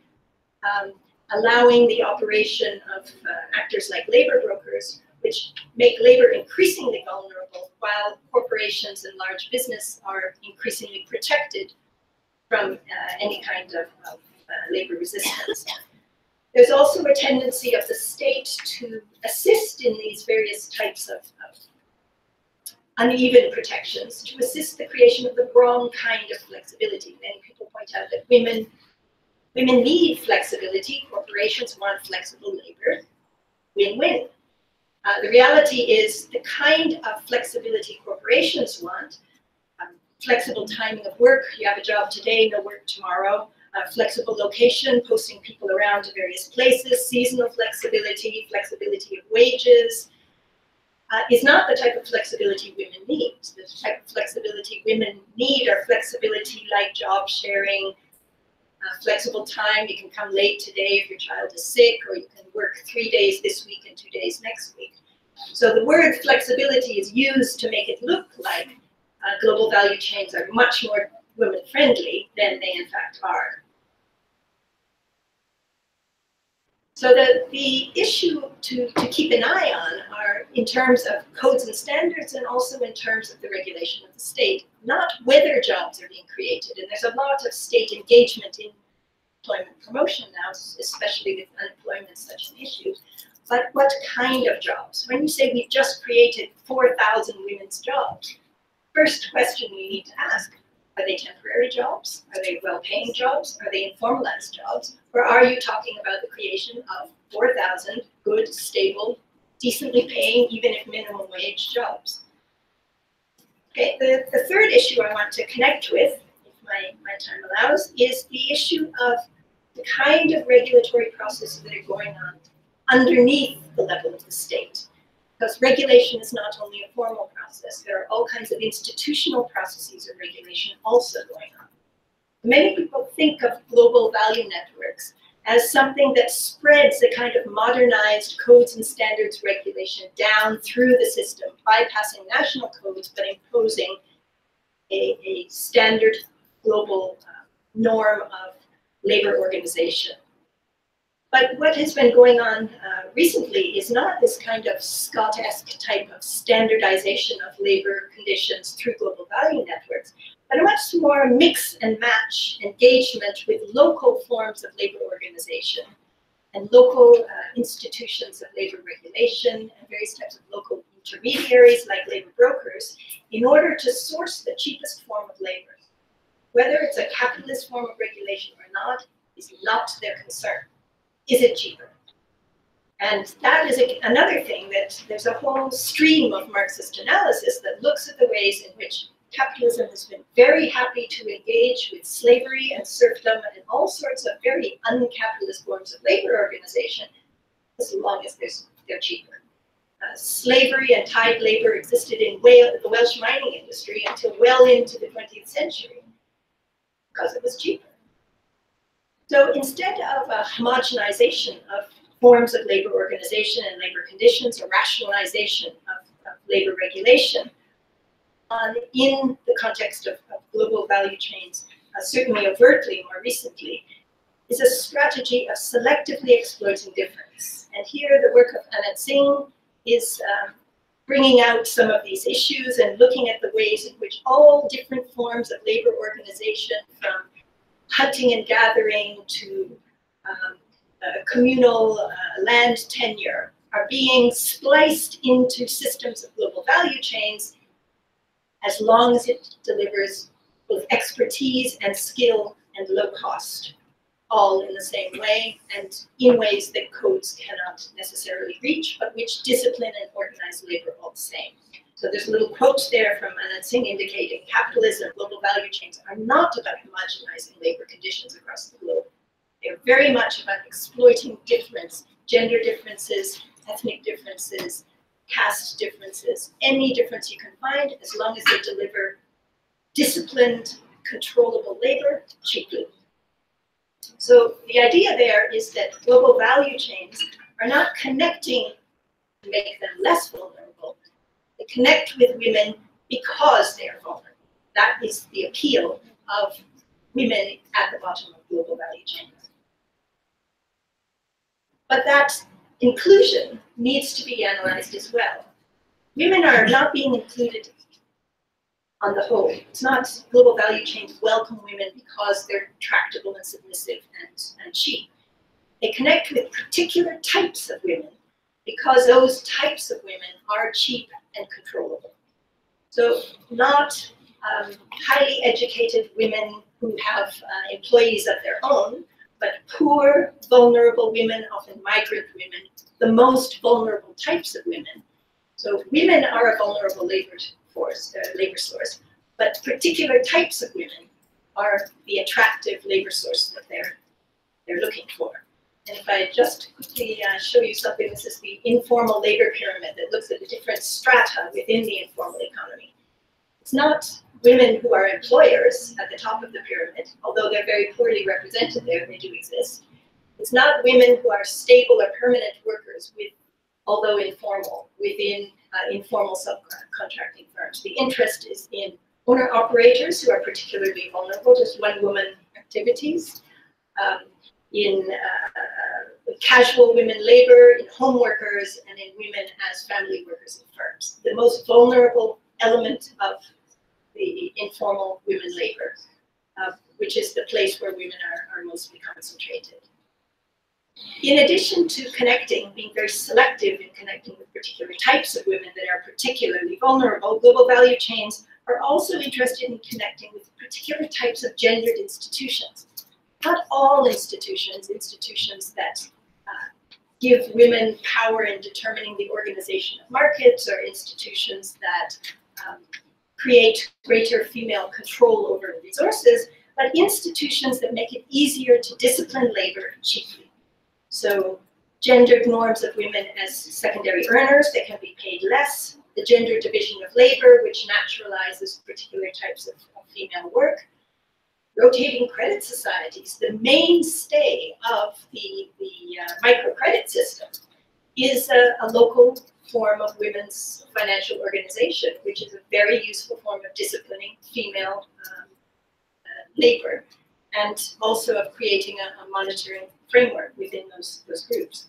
allowing the operation of actors like labor brokers, which make labor increasingly vulnerable, while corporations and large business are increasingly protected from any kind of labor resistance. There's also a tendency of the state to assist in these various types of uneven protections, to assist the creation of the wrong kind of flexibility. Many people point out that women need flexibility, corporations want flexible labor, win-win. The reality is the kind of flexibility corporations want, flexible timing of work, you have a job today, no work tomorrow, flexible location, posting people around to various places, seasonal flexibility, flexibility of wages, is not the type of flexibility women need. The type of flexibility women need are flexibility like job sharing, flexible time. You can come late today if your child is sick, or you can work 3 days this week and 2 days next week. So the word flexibility is used to make it look like global value chains are much more women-friendly than they in fact are. So the issue to keep an eye on are in terms of codes and standards, and also in terms of the regulation of the state, not whether jobs are being created. And there's a lot of state engagement in employment promotion now, especially with unemployment such an issue. But what kind of jobs? When you say we've just created 4,000 women's jobs, first question we need to ask, are they temporary jobs? Are they well-paying jobs? Are they informalized jobs? Or are you talking about the creation of 4,000 good, stable, decently paying, even if minimum wage jobs? Okay, the third issue I want to connect with, if my time allows, is the issue of the kind of regulatory processes that are going on underneath the level of the state. Because regulation is not only a formal process, there are all kinds of institutional processes of regulation also going on. Many people think of global value networks as something that spreads a kind of modernized codes and standards regulation down through the system, bypassing national codes, but imposing a standard global norm of labor organization. But what has been going on recently is not this kind of Scott-esque type of standardization of labor conditions through global value networks, but a much more mix and match engagement with local forms of labor organization and local institutions of labor regulation and various types of local intermediaries like labor brokers in order to source the cheapest form of labor. Whether it's a capitalist form of regulation or not is not their concern. Is it cheaper? And that is another thing, that there's a whole stream of Marxist analysis that looks at the ways in which capitalism has been very happy to engage with slavery and serfdom and all sorts of very uncapitalist forms of labor organization, as long as they're cheaper. Slavery and tied labor existed in the Welsh mining industry until well into the 20th century because it was cheaper. So instead of a homogenization of forms of labor organization and labor conditions, or rationalization of labor regulation, in the context of global value chains, certainly overtly more recently, is a strategy of selectively exploiting difference. And here the work of Anand Singh is bringing out some of these issues and looking at the ways in which all different forms of labor organization, from hunting and gathering to communal land tenure, are being spliced into systems of global value chains as long as it delivers both expertise and skill and low cost, all in the same way and in ways that codes cannot necessarily reach, but which discipline and organized labor all the same. So there's a little quote there from Anand Singh indicating capitalism, global value chains are not about homogenizing labor conditions across the globe. They're very much about exploiting difference, gender differences, ethnic differences, caste differences, any difference you can find, as long as they deliver disciplined, controllable labor cheaply. So the idea there is that global value chains are not connecting to make them less vulnerable. They connect with women because they are vulnerable. That is the appeal of women at the bottom of global value chains. But that inclusion needs to be analyzed as well. Women are not being included on the whole. It's not global value chains welcome women because they're tractable and submissive and cheap. They connect with particular types of women because those types of women are cheap and controllable. So not highly educated women who have employees of their own, but poor, vulnerable women, often migrant women, the most vulnerable types of women. So women are a vulnerable labor source, but particular types of women are the attractive labor source that they're looking for. And if I just quickly show you something, this is the informal labor pyramid that looks at the different strata within the informal economy. It's not women who are employers at the top of the pyramid, although they're very poorly represented there, they do exist. It's not women who are stable or permanent workers, although informal, within informal subcontracting firms. The interest is in owner-operators who are particularly vulnerable, just one-woman activities, in casual women labor, in home workers, and in women as family workers in firms. The most vulnerable element of the informal women labor, which is the place where women are mostly concentrated. In addition to connecting, being very selective in connecting with particular types of women that are particularly vulnerable, global value chains are also interested in connecting with particular types of gendered institutions. Not all institutions that give women power in determining the organization of markets, or institutions that create greater female control over resources, but institutions that make it easier to discipline labor cheaply. So gendered norms of women as secondary earners that can be paid less, the gender division of labor, which naturalizes particular types of female work, rotating credit societies. The mainstay of the microcredit system is a local form of women's financial organization, which is a very useful form of disciplining female labor, and also of creating a monitoring framework within those groups.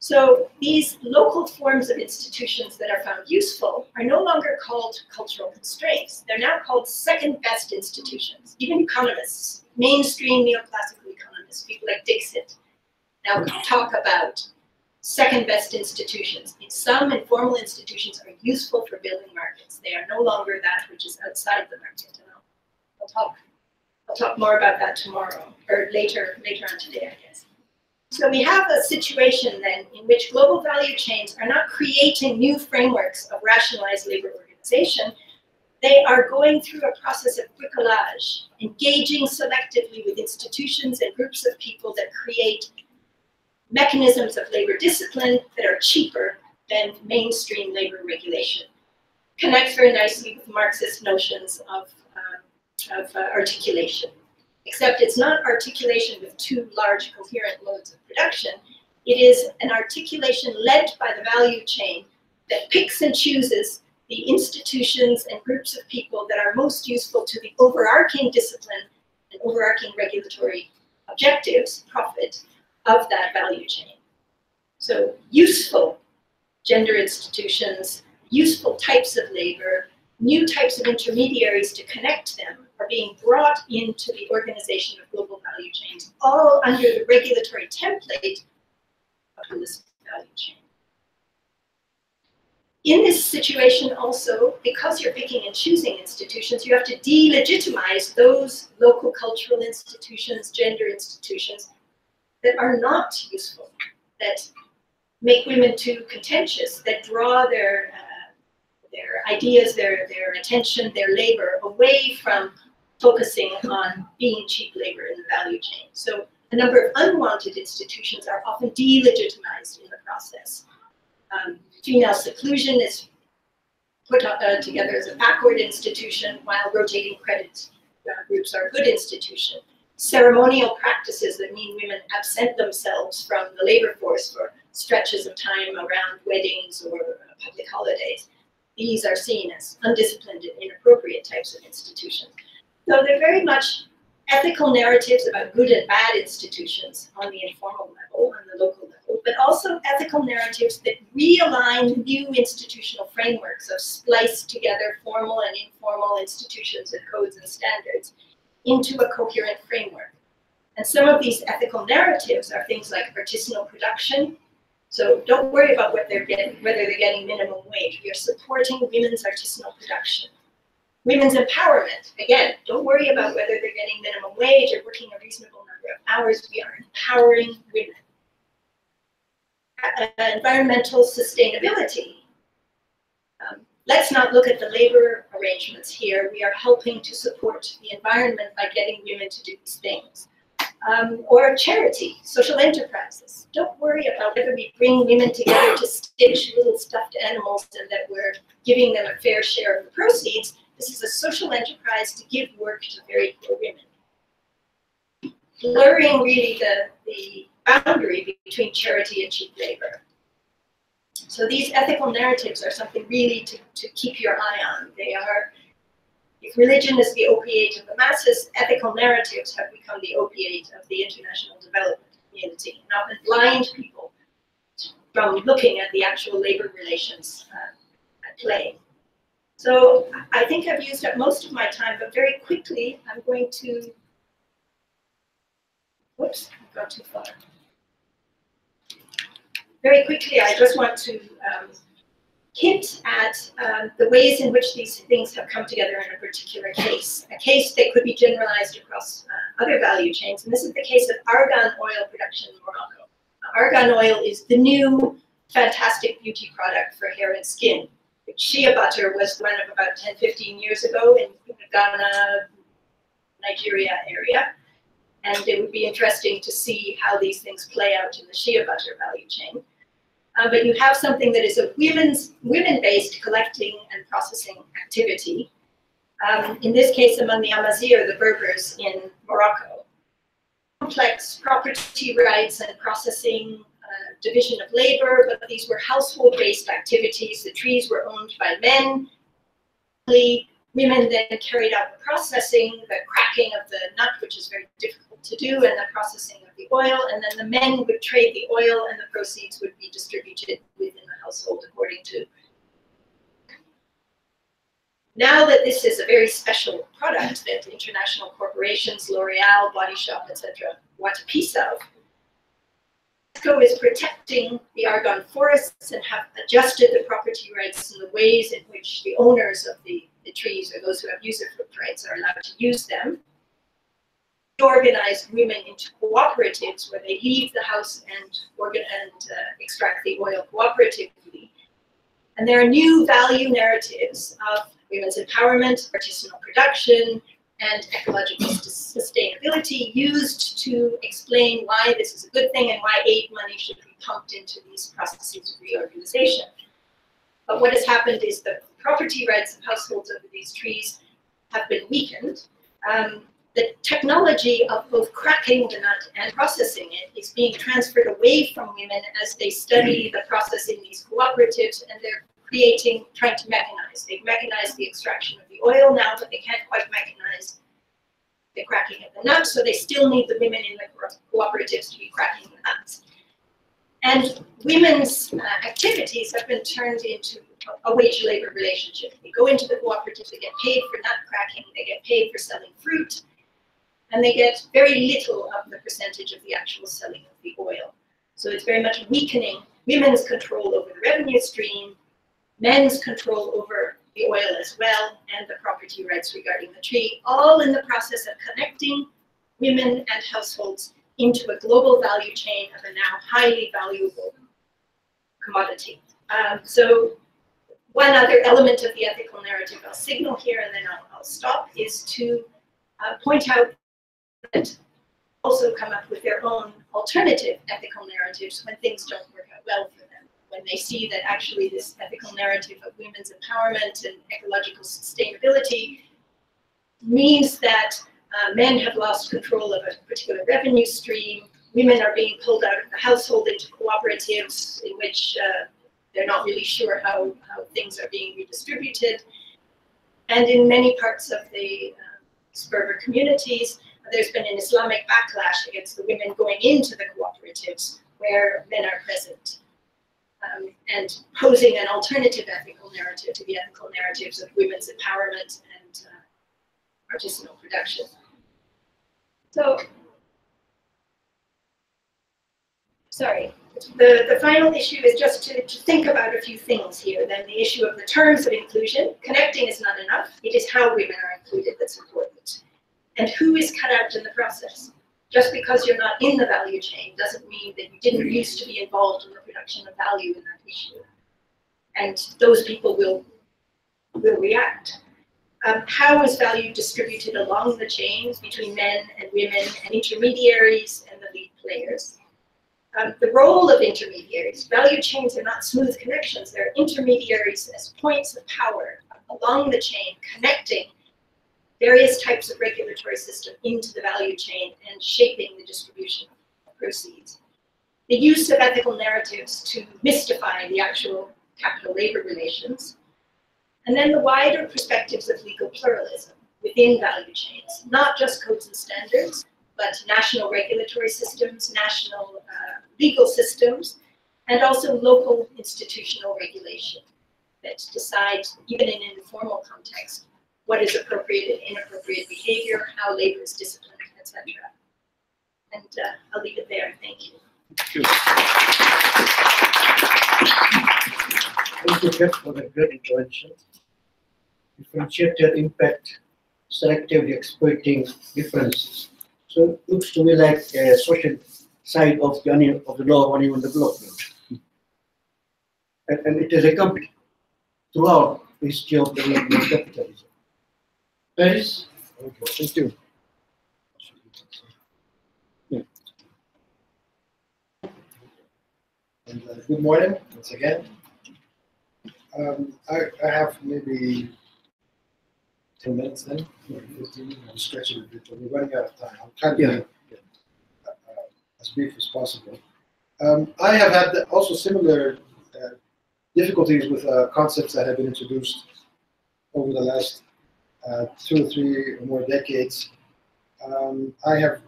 So these local forms of institutions that are found useful are no longer called cultural constraints. They're now called second best institutions. Even economists, mainstream neoclassical economists, people like Dixit, now talk about second best institutions. Some informal institutions are useful for building markets. They are no longer that which is outside the market. And I'll talk more about that tomorrow, or later on today, I guess. So we have a situation then in which global value chains are not creating new frameworks of rationalized labor organization. They are going through a process of bricolage, engaging selectively with institutions and groups of people that create mechanisms of labor discipline that are cheaper than mainstream labor regulation. Connects very nicely with Marxist notions of articulation. Except it's not articulation with two large coherent modes of production. It is an articulation led by the value chain that picks and chooses the institutions and groups of people that are most useful to the overarching discipline and overarching regulatory objectives, profit, of that value chain. So useful gender institutions, useful types of labor, new types of intermediaries to connect them are being brought into the organization of global value chains, all under the regulatory template of the holistic value chain. In this situation also, because you're picking and choosing institutions, you have to delegitimize those local cultural institutions, gender institutions that are not useful, that make women too contentious, that draw their ideas, their attention, their labor away from focusing on being cheap labor in the value chain. So a number of unwanted institutions are often delegitimized in the process. Female seclusion is put together as a backward institution, while rotating credit groups are a good institution. Ceremonial practices that mean women absent themselves from the labor force for stretches of time around weddings or public holidays. These are seen as undisciplined and inappropriate types of institutions. So they're very much ethical narratives about good and bad institutions on the informal level, on the local level, but also ethical narratives that realign new institutional frameworks of spliced together formal and informal institutions and codes and standards into a coherent framework. And some of these ethical narratives are things like artisanal production. So don't worry about what they're getting, whether they're getting minimum wage. We are supporting women's artisanal production. Women's empowerment, again, don't worry about whether they're getting minimum wage or working a reasonable number of hours. We are empowering women. Environmental sustainability. let's not look at the labor arrangements here. We are helping to support the environment by getting women to do these things. Or charity, social enterprises. Don't worry about whether we bring women together to stitch little stuffed animals and that we're giving them a fair share of the proceeds. This is a social enterprise to give work to very poor women. Blurring really the boundary between charity and cheap labor. So these ethical narratives are something really to keep your eye on. They are, if religion is the opiate of the masses, ethical narratives have become the opiate of the international development community, and often blind people from looking at the actual labor relations at play. So I think I've used up most of my time, but very quickly I'm going to, whoops, I've gone too far. Very quickly, I just want to hint at the ways in which these things have come together in a particular case, a case that could be generalized across other value chains. And this is the case of argan oil production in Morocco. Argan oil is the new fantastic beauty product for hair and skin. Shea butter was one of about 10, 15 years ago in Ghana, Nigeria area. And it would be interesting to see how these things play out in the shea butter value chain. But you have something that is a women-based collecting and processing activity. In this case, among the Amazigh, the Berbers in Morocco. Complex property rights and processing, division of labor, but these were household-based activities. The trees were owned by men. Women then carried out the processing, the cracking of the nut, which is very difficult to do, and the processing of the oil, and then the men would trade the oil and the proceeds would be distributed within the household according to. Now that this is a very special product that international corporations, L'Oreal, Body Shop, etc., want a piece of, UNESCO is protecting the argan forests and have adjusted the property rights in the ways in which the owners of the trees or those who have usufruct rights are allowed to use them. Organize women into cooperatives where they leave the house and extract the oil cooperatively. And there are new value narratives of women's empowerment, artisanal production, and ecological sustainability used to explain why this is a good thing and why aid money should be pumped into these processes of reorganization. But what has happened is the property rights of households over these trees have been weakened. The technology of both cracking the nut and processing it is being transferred away from women as they study the process in these cooperatives, and they're trying to mechanize. They've mechanized the extraction of the oil now, but they can't quite mechanize the cracking of the nuts, so they still need the women in the cooperatives to be cracking the nuts. And women's activities have been turned into a wage labor relationship. They go into the cooperative, they get paid for nut cracking, they get paid for selling fruit, and they get very little of the percentage of the actual selling of the oil. So it's very much weakening women's control over the revenue stream, men's control over the oil as well, and the property rights regarding the tree, all in the process of connecting women and households into a global value chain of a now highly valuable commodity. So one other element of the ethical narrative I'll signal here, and then I'll stop, is to point out that also come up with their own alternative ethical narratives when things don't work out well for them. When they see that actually this ethical narrative of women's empowerment and ecological sustainability means that men have lost control of a particular revenue stream, women are being pulled out of the household into cooperatives in which they're not really sure how things are being redistributed. And in many parts of the Berber communities, there's been an Islamic backlash against the women going into the cooperatives where men are present. And posing an alternative ethical narrative to the ethical narratives of women's empowerment and artisanal production. So, sorry, the final issue is just to think about a few things here. Then the issue of the terms of inclusion. Connecting is not enough. It is how women are included that's important. And who is cut out in the process. Just because you're not in the value chain doesn't mean that you didn't used to be involved in the production of value in that issue. And those people will will react. How is value distributed along the chains between men and women and intermediaries and the lead players? The role of intermediaries. Value chains are not smooth connections. They're intermediaries as points of power along the chain, connecting various types of regulatory system into the value chain and shaping the distribution of proceeds. The use of ethical narratives to mystify the actual capital-labor relations. And then the wider perspectives of legal pluralism within value chains, not just codes and standards, but national regulatory systems, national legal systems, and also local institutional regulation that decides, even in an informal context, what is appropriate and inappropriate behavior, how labor is disciplined, etc. And I'll leave it there. Thank you. Thank you, Jeff, for the great intervention. Differentiated impact, selectively exploiting differences. So it looks to me like a social side of the law of uneven development. And it is accompanied throughout the history of development capitalism. Paris? Okay, thank you. And, good morning once again. I have maybe 10 minutes then, maybe 15. I'm stretching a bit, but we're running out of time. I'll try to be as brief as possible. I have had also similar difficulties with concepts that have been introduced over the last 2 or 3 or more decades. I have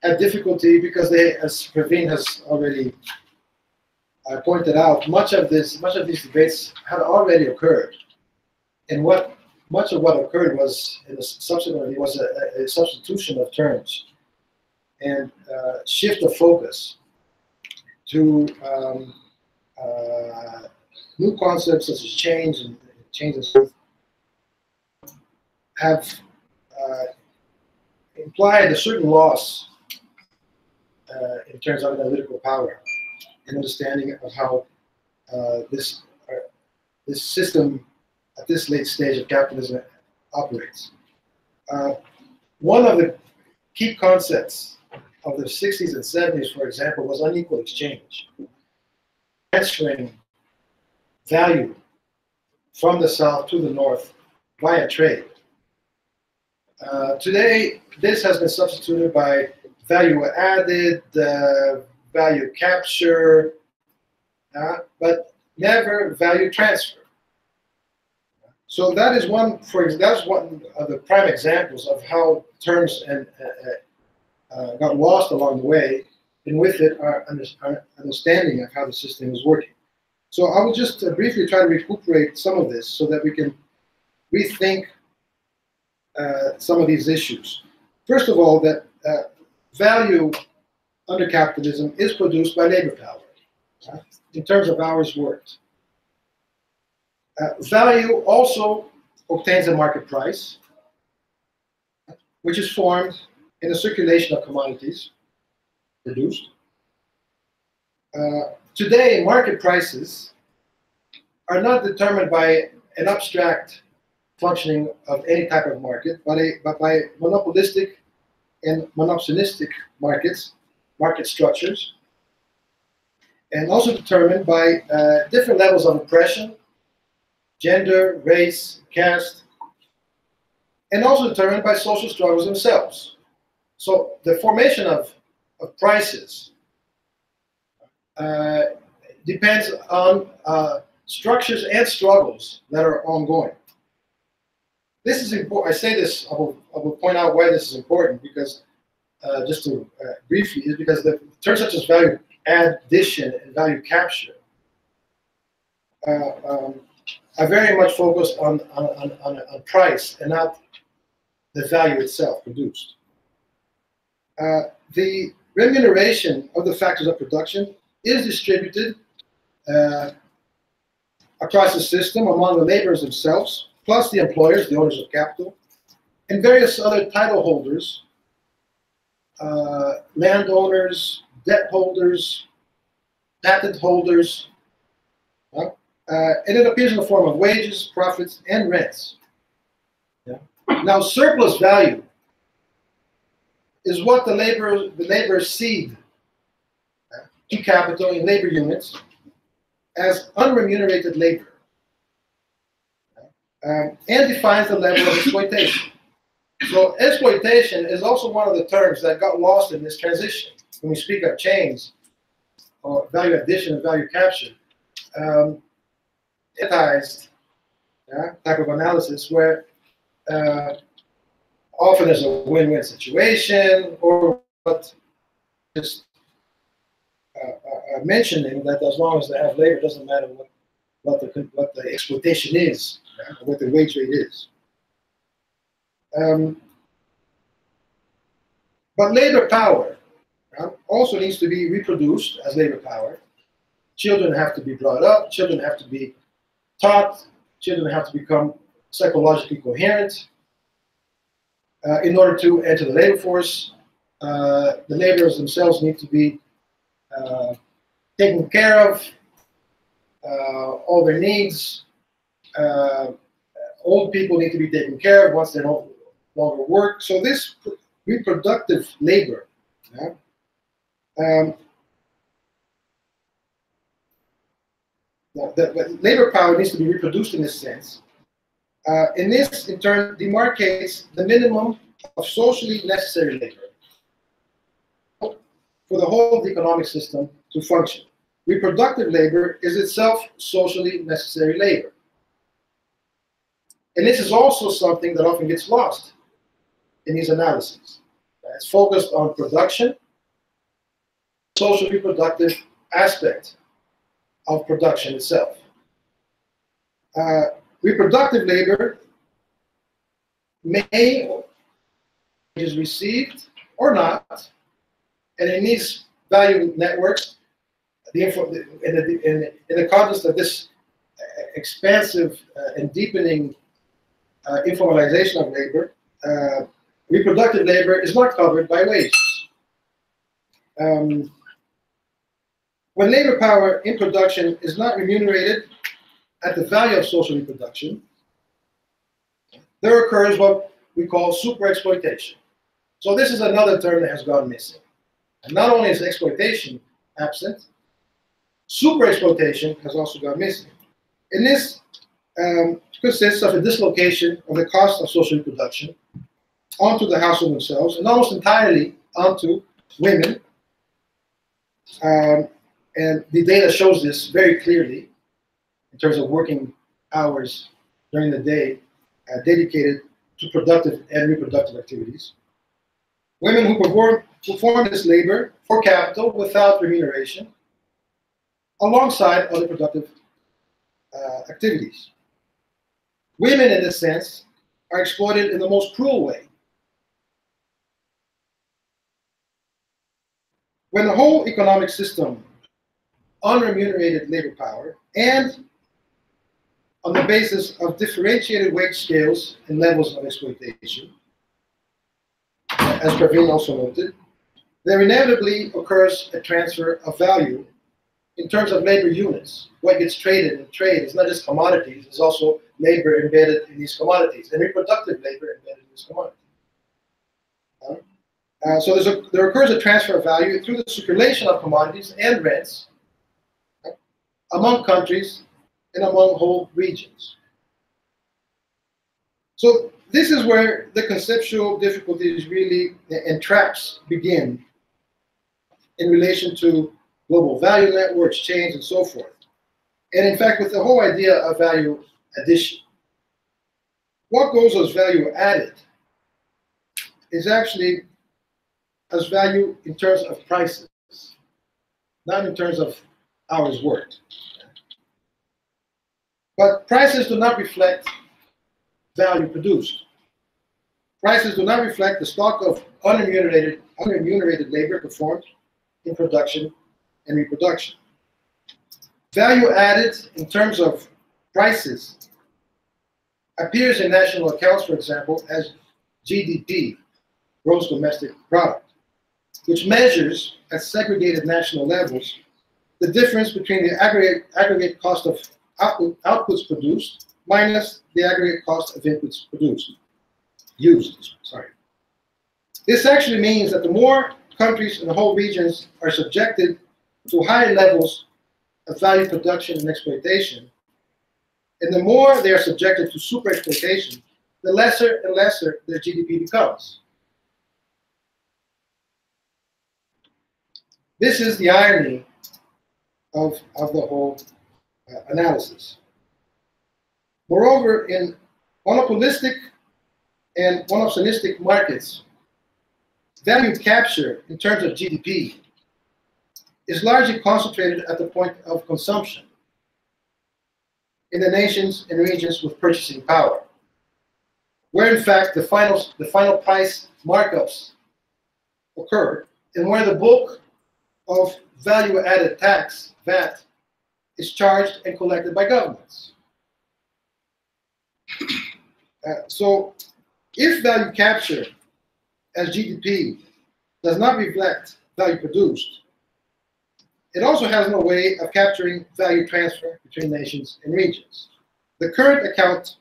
had difficulty because they, as Praveen has already pointed out, much of these debates had already occurred, and much of what occurred was subsequently was a substitution of terms and shift of focus to new concepts such as change and so forth have implied a certain loss in terms of analytical power and understanding of how this system at this late stage of capitalism operates. One of the key concepts of the 60s and 70s, for example, was unequal exchange, transferring value from the south to the north via trade. Today, this has been substituted by value added, value capture, but never value transfer. So that is one, that's one of the prime examples of how terms got lost along the way, and with it our understanding of how the system is working. So I will just briefly try to recuperate some of this so that we can rethink some of these issues. First of all, that value under capitalism is produced by labor power in terms of hours worked. Value also obtains a market price, which is formed in the circulation of commodities produced. Today, market prices are not determined by an abstract functioning of any type of market, but by monopolistic and monopsonistic market structures, and also determined by different levels of oppression, gender, race, caste, and also determined by social struggles themselves. So the formation of prices depends on structures and struggles that are ongoing. This is important. I say this, I will point out why this is important, because just to briefly, is because the terms such as value addition and value capture are very much focused on price and not the value itself produced. The remuneration of the factors of production is distributed across the system among the laborers themselves, plus the employers, the owners of capital, and various other title holders, landowners, debt holders, patent holders, And it appears in the form of wages, profits, and rents. Yeah. Now, surplus value is what the laborers cede to capital in labor units as unremunerated labor, and defines the level of exploitation. So exploitation is also one of the terms that got lost in this transition. When we speak of chains, or value addition and value capture, type of analysis where often there's a win-win situation, or just mentioning that as long as they have labor, it doesn't matter what the exploitation is, or what the wage rate is. But labor power also needs to be reproduced as labor power. Children have to be brought up, children have to be taught, children have to become psychologically coherent in order to enter the labor force. The laborers themselves need to be taken care of, all their needs. Old people need to be taken care of once they no longer work. So this reproductive labor, the labor power needs to be reproduced in this sense. And this, in turn, demarcates the minimum of socially necessary labor for the whole of the economic system to function. Reproductive labor is itself socially necessary labor. And this is also something that often gets lost in these analyses. It's focused on production, social reproductive aspect of production itself. Reproductive labor may is received or not, and in these value networks, in the context of this expansive and deepening informalization of labor, reproductive labor is not covered by wages. When labor power in production is not remunerated at the value of social reproduction, there occurs what we call super exploitation. So this is another term that has gone missing. And not only is exploitation absent, super exploitation has also gone missing. And this consists of a dislocation of the cost of social reproduction onto the household themselves, and almost entirely onto women. And the data shows this very clearly in terms of working hours during the day dedicated to productive and reproductive activities. Women who perform this labor for capital without remuneration, alongside other productive activities. Women, in this sense, are exploited in the most cruel way. When the whole economic system, unremunerated labor power, and on the basis of differentiated wage scales and levels of exploitation, as Praveen also noted, there inevitably occurs a transfer of value in terms of labor units. What gets traded in trade is not just commodities, it's also labor embedded in these commodities, and reproductive labor embedded in these commodities. So there occurs a transfer of value through the circulation of commodities and rents among countries and among whole regions. So this is where the conceptual difficulties really and traps begin in relation to global value networks, chains, and so forth. And in fact, with the whole idea of value addition, what goes as value added is actually as value in terms of prices, not in terms of hours worked. But prices do not reflect value produced. Prices do not reflect the stock of unremunerated labor performed in production and reproduction. Value added in terms of prices appears in national accounts, for example, as GDP, gross domestic product, which measures at segregated national levels the difference between the aggregate cost of outputs produced minus the aggregate cost of inputs used. This actually means that the more countries and whole regions are subjected to high levels of value production and exploitation, and the more they are subjected to super exploitation, the lesser and lesser their GDP becomes. This is the irony of the whole analysis. Moreover, in monopolistic and monopsonistic markets, value capture in terms of GDP is largely concentrated at the point of consumption in the nations and regions with purchasing power, where in fact the final price markups occur, and where the bulk of value-added tax, VAT, is charged and collected by governments. So if value capture as GDP does not reflect value produced, it also has no way of capturing value transfer between nations and regions. The current account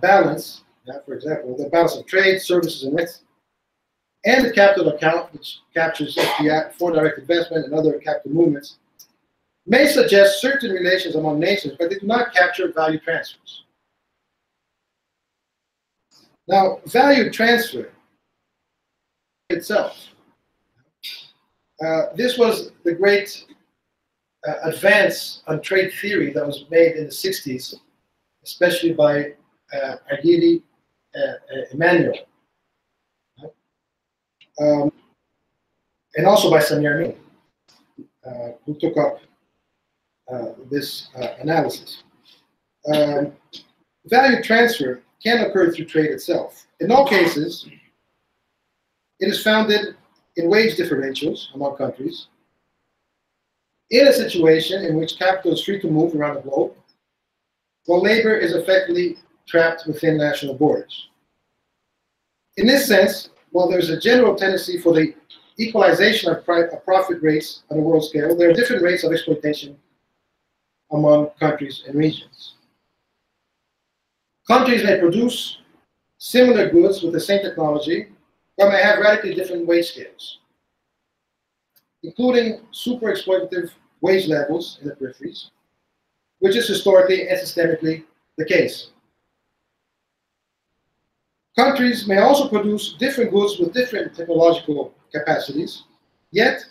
balance, for example, the balance of trade, services, and risks, and the capital account, which captures FDI, foreign direct investment and other capital movements, may suggest certain relations among nations, but they do not capture value transfers. Now, value transfer itself. This was the great advance on trade theory that was made in the 60s, especially by Agrarian Emmanuel, and also by Samir Amin, who took up this analysis. Value transfer can occur through trade itself. In all cases, it is founded in wage differentials among countries, in a situation in which capital is free to move around the globe, while labor is effectively trapped within national borders. In this sense, while there's a general tendency for the equalization of profit rates on a world scale, there are different rates of exploitation among countries and regions. Countries may produce similar goods with the same technology, but may have radically different wage scales, including super exploitative wage levels in the peripheries, which is historically and systemically the case. Countries may also produce different goods with different technological capacities, yet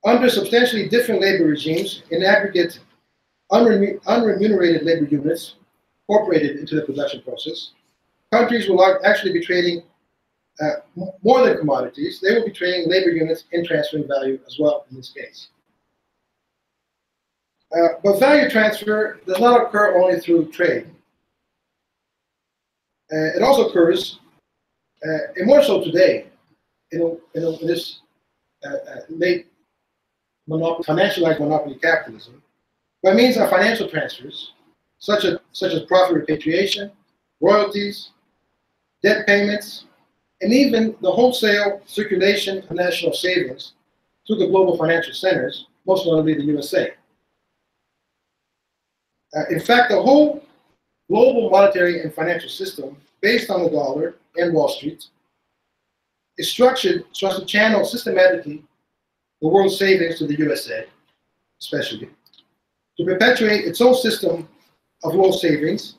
under substantially different labor regimes, in aggregate unremunerated labor units incorporated into the production process, countries will actually be trading more than commodities. They will be trading labor units and transferring value as well in this case. But value transfer does not occur only through trade. It also occurs, and more so today, in this late financialized monopoly capitalism, by means of financial transfers, such as profit repatriation, royalties, debt payments, and even the wholesale circulation of national savings to the global financial centers, most notably the USA. In fact, the whole global monetary and financial system, based on the dollar and Wall Street, is structured so as to channel systematically the world's savings to the USA, especially, to perpetuate its own system of world savings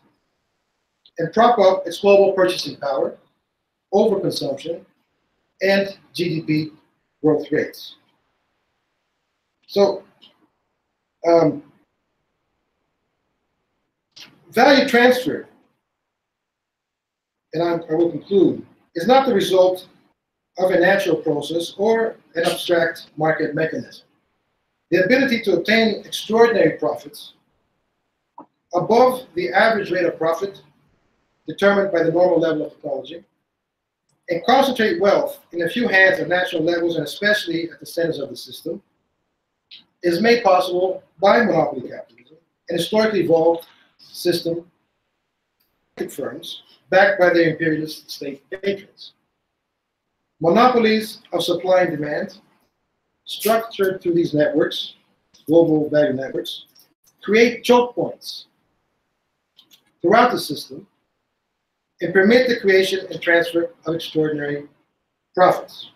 and prop up its global purchasing power, overconsumption, and GDP growth rates. So, value transfer, and I will conclude, is not the result of a natural process or an abstract market mechanism. The ability to obtain extraordinary profits above the average rate of profit determined by the normal level of technology, and concentrate wealth in a few hands at national levels and especially at the centers of the system, is made possible by monopoly capitalism, an historically evolved system of firms backed by their imperialist state patrons. Monopolies of supply and demand, structured through these networks, global value networks, create choke points throughout the system and permit the creation and transfer of extraordinary profits,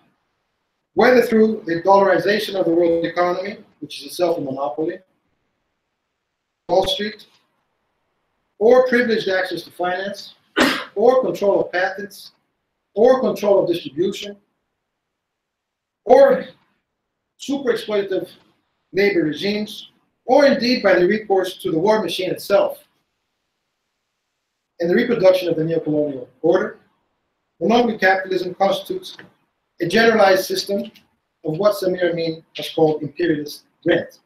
whether through the dollarization of the world economy, which is itself a monopoly, Wall Street, or privileged access to finance, or control of patents, or control of distribution, or super exploitative labor regimes, or indeed by the recourse to the war machine itself and the reproduction of the neocolonial order. Monopoly capitalism constitutes a generalized system of what Samir Amin has called imperialist rent.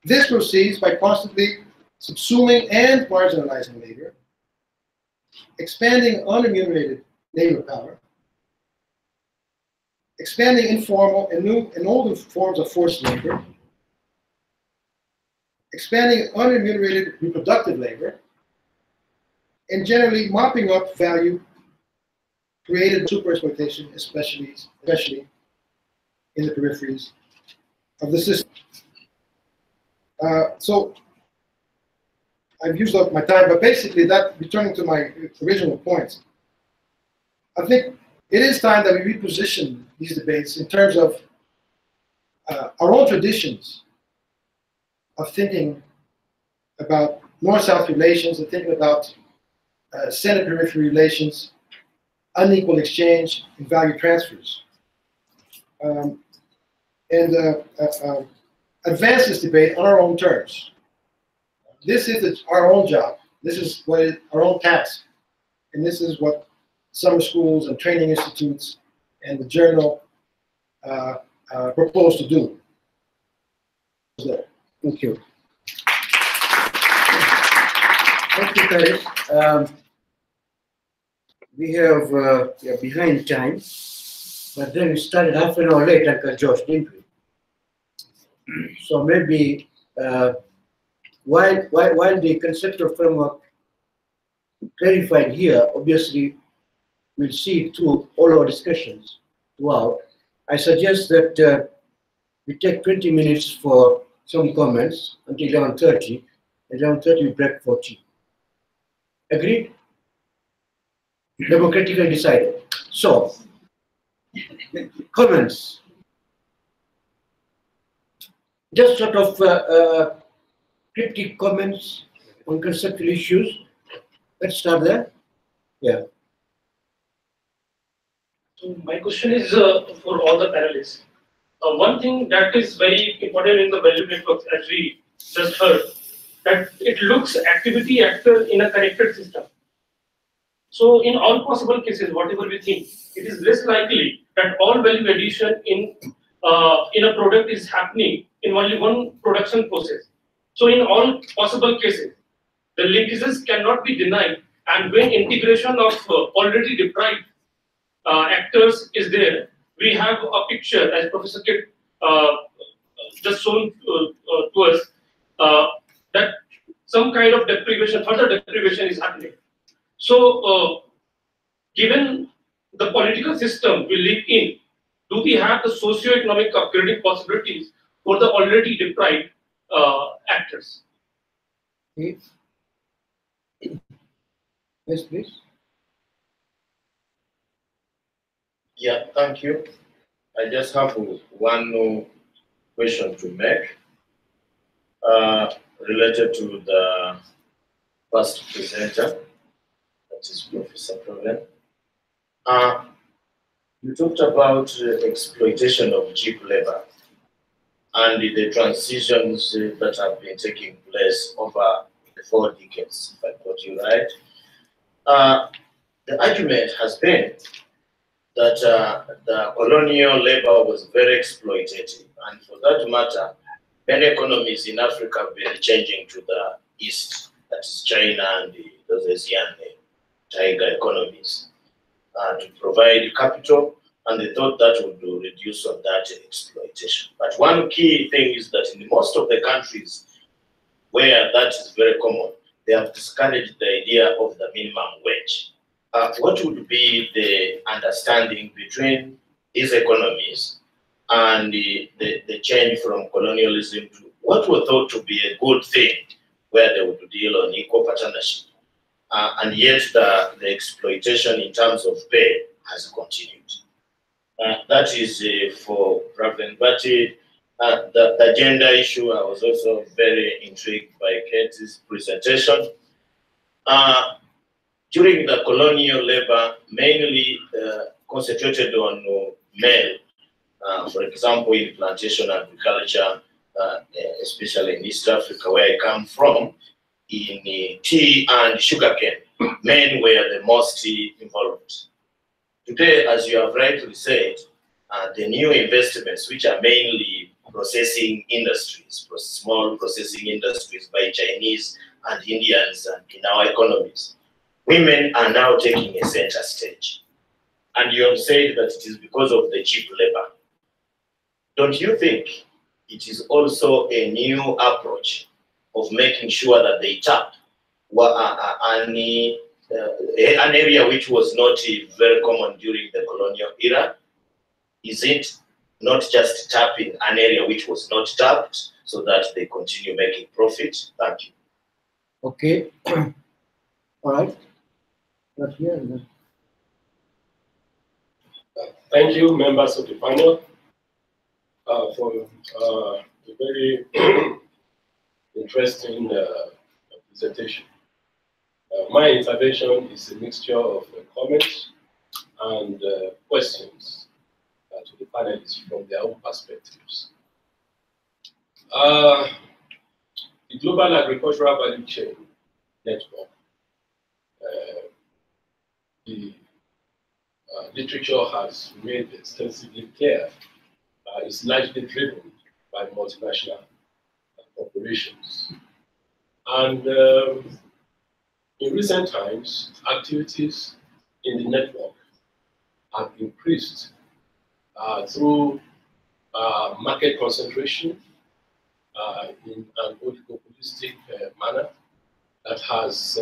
This proceeds by constantly subsuming and marginalizing labor, expanding unremunerated labor power, expanding informal and new and older forms of forced labor, expanding unremunerated reproductive labor, and generally mopping up value created super exploitation, especially in the peripheries of the system. So I've used up my time, but basically that, returning to my original points, I think it is time that we reposition these debates in terms of our own traditions of thinking about North-South relations, and thinking about center-periphery relations, unequal exchange, and value transfers. Advance this debate on our own terms. This is our own job. This is our own task. And this is what summer schools and training institutes and the journal propose to do. Thank you. Thank you, Paris. We are behind time, but then we started half an hour late, Uncle Josh, didn't we? So maybe while the conceptual framework clarified here, obviously we'll see through all our discussions throughout. I suggest that we take 20 minutes for some comments until 11:30. At 11:30 we break for tea. Agreed? Democratically decided. So, comments. Just sort of cryptic comments on conceptual issues. Let's start there. Yeah. So my question is for all the panelists. One thing that is very important in the value networks, as we just heard, that it looks activity actor in a connected system. So in all possible cases, whatever we think, it is less likely that all value addition in a product is happening in only one production process. So in all possible cases, the linkages cannot be denied, and when integration of already deprived actors is there, we have a picture, as Professor Kit just shown to us, that some kind of deprivation, further deprivation is happening. So, given the political system we live in, do we have the socio-economic upgrading possibilities for the already deprived actors? Yes, please. Yeah, thank you. I just have one question to make related to the first presenter, that is Professor Praveen. You talked about exploitation of cheap labor and the transitions that have been taking place over the 4 decades, if I got you right. The argument has been that the colonial labor was very exploitative, and for that matter, many economies in Africa have been changing to the east, that is China and those ASEAN tiger economies, to provide capital, and they thought that would reduce on that exploitation. But one key thing is that in most of the countries where that is very common, they have discouraged the idea of the minimum wage. What would be the understanding between these economies and the change from colonialism to what were thought to be a good thing, where they would deal on equal partnership, and yet the exploitation in terms of pay has continued. That is for Praveen. But the gender issue, I was also very intrigued by Katie's presentation. During the colonial labor, mainly concentrated on male. For example, in plantation agriculture, especially in East Africa, where I come from, in tea and sugarcane, men were the most involved. Today, as you have rightly said, the new investments, which are mainly processing industries, small processing industries by Chinese and Indians and in our economies, women are now taking a center stage. And you have said that it is because of the cheap labor. Don't you think it is also a new approach of making sure that they tap an area which was not very common during the colonial era? Is it not just tapping an area which was not tapped so that they continue making profit? Thank you. Okay. All right. Not here. No. Thank you, members of the panel, for a very interesting presentation. My intervention is a mixture of comments and questions to the panelists from their own perspectives. The Global Agricultural Value Chain Network, the literature has made extensively clear, is largely driven by multinational corporations. And in recent times, activities in the network have increased through market concentration in an oligopolistic manner that has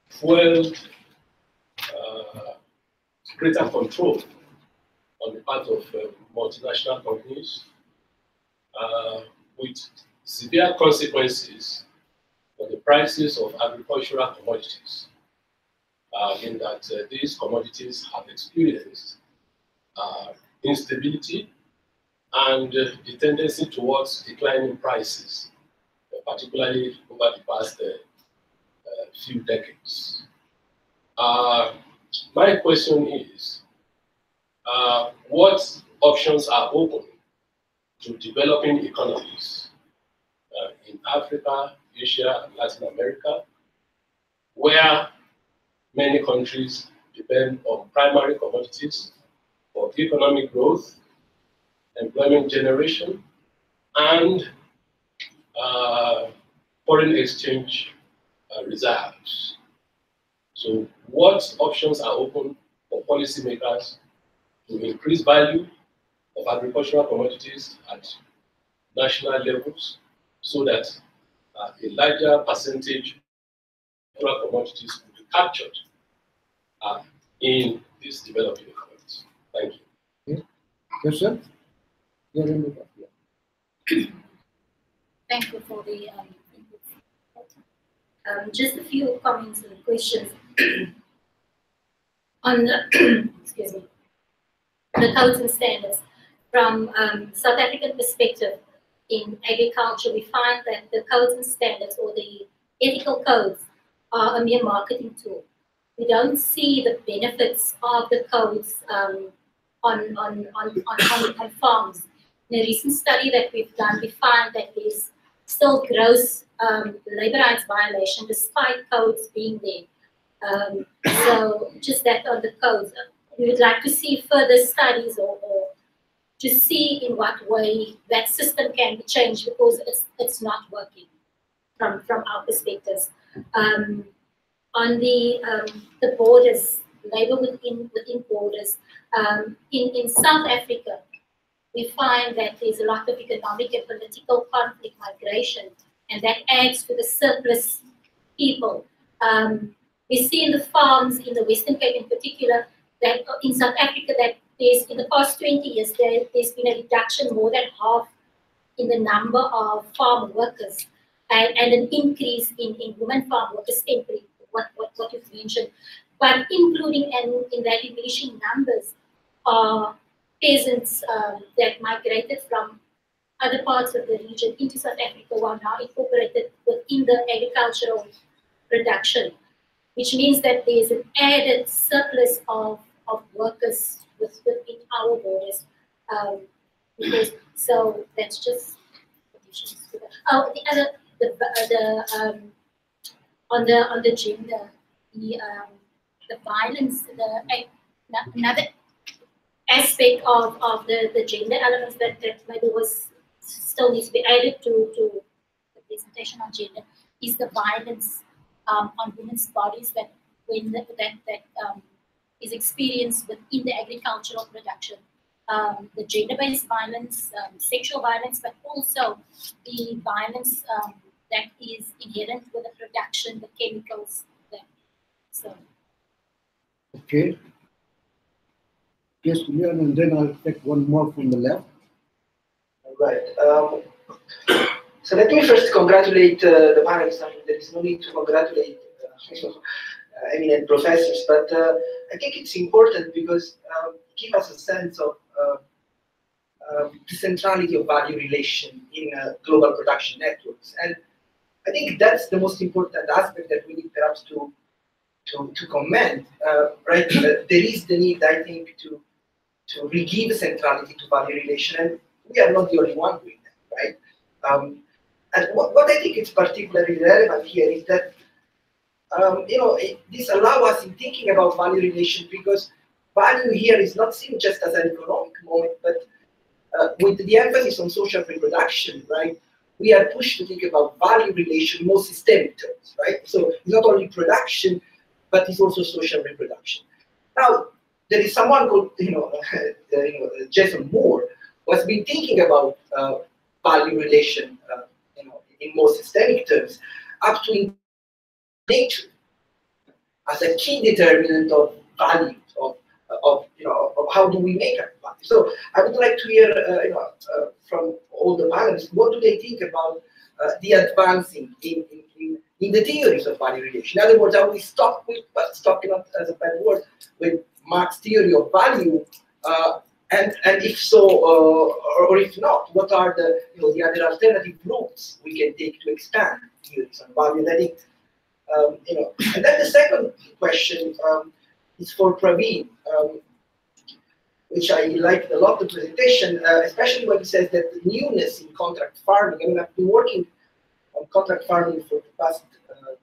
fueled greater control on the part of multinational companies with severe consequences on the prices of agricultural commodities, in that these commodities have experienced instability and the tendency towards declining prices, particularly over the past few decades. My question is, what options are open to developing economies in Africa, Asia, and Latin America, where many countries depend on primary commodities for economic growth, employment generation, and foreign exchange reserves? So what options are open for policymakers to increase value of agricultural commodities at national levels so that a larger percentage of agricultural commodities will be captured in these developing economies? Thank you. Yes, sir. Thank you for the input. Just a few comments and questions on the, excuse me, the codes and standards. From South African perspective, in agriculture, we find that the codes and standards, or the ethical codes, are a mere marketing tool. We don't see the benefits of the codes on farms. In a recent study that we've done, we find that there's still gross labor rights violation despite codes being there. So just that on the codes, we would like to see further studies or to see in what way that system can be changed, because it's not working from our perspectives. On the borders, labor within borders, in South Africa, we find that there's a lot of economic and political conflict migration, and that adds to the surplus people. We see in the farms in the Western Cape in particular, that in South Africa, that there's, in the past 20 years, there's been a reduction more than half in the number of farm workers and an increase in women farm workers, temporary, what you've mentioned, but including and in that diminishing numbers are peasants that migrated from other parts of the region into South Africa who are now incorporated within the agricultural production, which means that there's an added surplus of workers within our borders. So that's just conditions. Oh, the other, on the gender, the violence, another aspect of the gender elements that maybe still needs to be added to the presentation on gender is the violence on women's bodies that is experienced within the agricultural production. The gender-based violence, sexual violence, but also the violence that is inherent with the production, the chemicals. So. Okay. Yes, Leon, and then I'll take one more from the left. Right. So let me first congratulate the panelists. I mean, there is no need to congratulate eminent professors, but I think it's important because it gives us a sense of the centrality of value relation in global production networks. And I think that's the most important aspect that we need perhaps to comment, right? There is the need, I think, to re-give centrality to value relation, and we are not the only one doing that, right? And what I think is particularly relevant here is that, this allows us in thinking about value relation, because value here is not seen just as an economic moment, but with the emphasis on social reproduction, right? We are pushed to think about value relation in more systemic terms, right? So it's not only production, but it's also social reproduction. Now, there is someone called, Jason Moore, who has been thinking about value relation, in more systemic terms, up to nature as a key determinant of value, of how do we make our value. So I would like to hear, from all the panelists, what do they think about the advancing in the theories of value relation? In other words, are we stuck with, but stuck not as a bad word, with Marx's theory of value? And if so, or if not, what are the the other alternative routes we can take to expand theories on value? And I think, and then the second question is for Praveen, which I liked a lot the presentation, especially when he says that the newness in contract farming. I mean, I've been working on contract farming for the past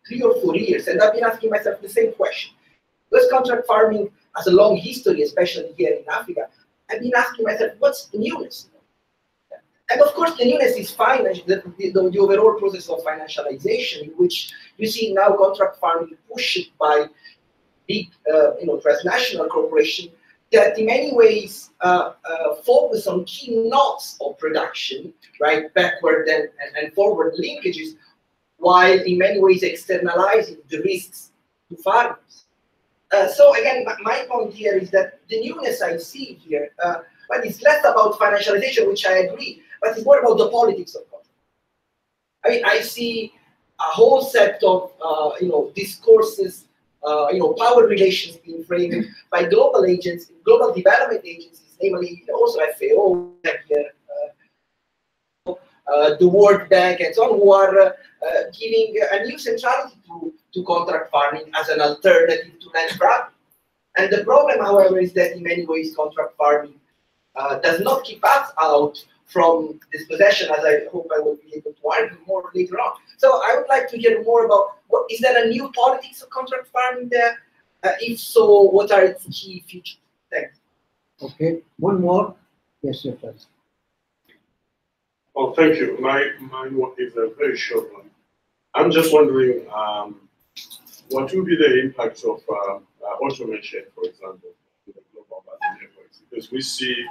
3 or 4 years, and I've been asking myself the same question. Because contract farming has a long history, especially here in Africa, I've been asking myself, what's the newness? And of course, the newness is the overall process of financialization, in which you see now contract farming pushed by big, transnational corporations that in many ways focus on key nodes of production, right, backward and forward linkages, while in many ways externalizing the risks to farmers. So again, my point here is that the newness I see here, but it's less about financialization, which I agree, but it's more about the politics of contract. I mean, I see a whole set of discourses, power relations being framed by global agencies, global development agencies, namely also FAO, the World Bank, and so on, who are giving a new centrality to contract farming as an alternative to land grabbing. And the problem, however, is that in many ways contract farming does not keep us out from dispossession, as I hope I will be able to argue more later on. So I would like to hear more about, is there a new politics of contract farming there? If so, what are its key features? Thanks. Okay, one more. Yes, sir. Oh, thank you. Mine is a very short one. I'm just wondering, what will be the impact of automation, for example, in the global value networks? Because we see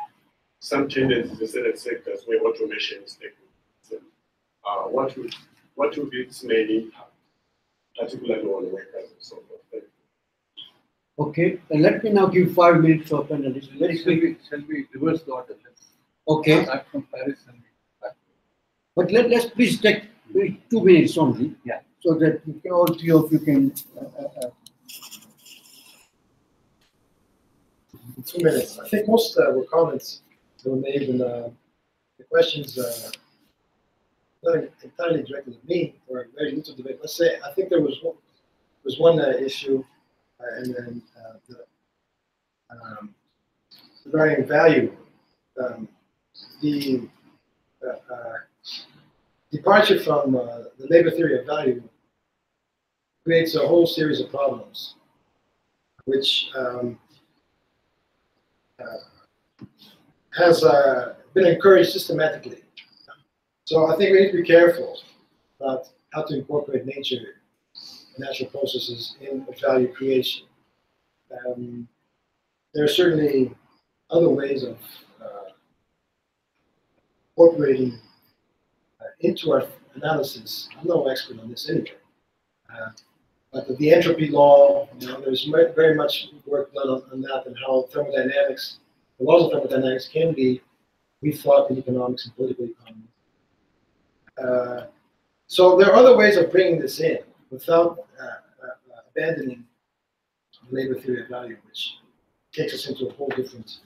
some tendencies in certain sectors where automation is taking place. What will be its main impact, particularly on workers and so forth? Thank you. Okay, and let me now give 5 minutes for panelists. Very quickly. Shall we reverse the order? Okay. Start from Paris and back. But let's please take 2 minutes only. Yeah. So that you can, all three of you can. 2 minutes. I think most were comments that were made, and the questions not entirely directed at me or very little debate. Let's say I think there was one issue, and then regarding value, the departure from the labor theory of value creates a whole series of problems, which has been encouraged systematically. So I think we need to be careful about how to incorporate nature, natural processes in value creation. There are certainly other ways of incorporating into our analysis. I'm no expert on this anyway. But the entropy law, there's very much work done on that, and how thermodynamics, the laws of thermodynamics can be rethought in economics and political economy. So there are other ways of bringing this in without abandoning the labor theory of value, which takes us into a whole different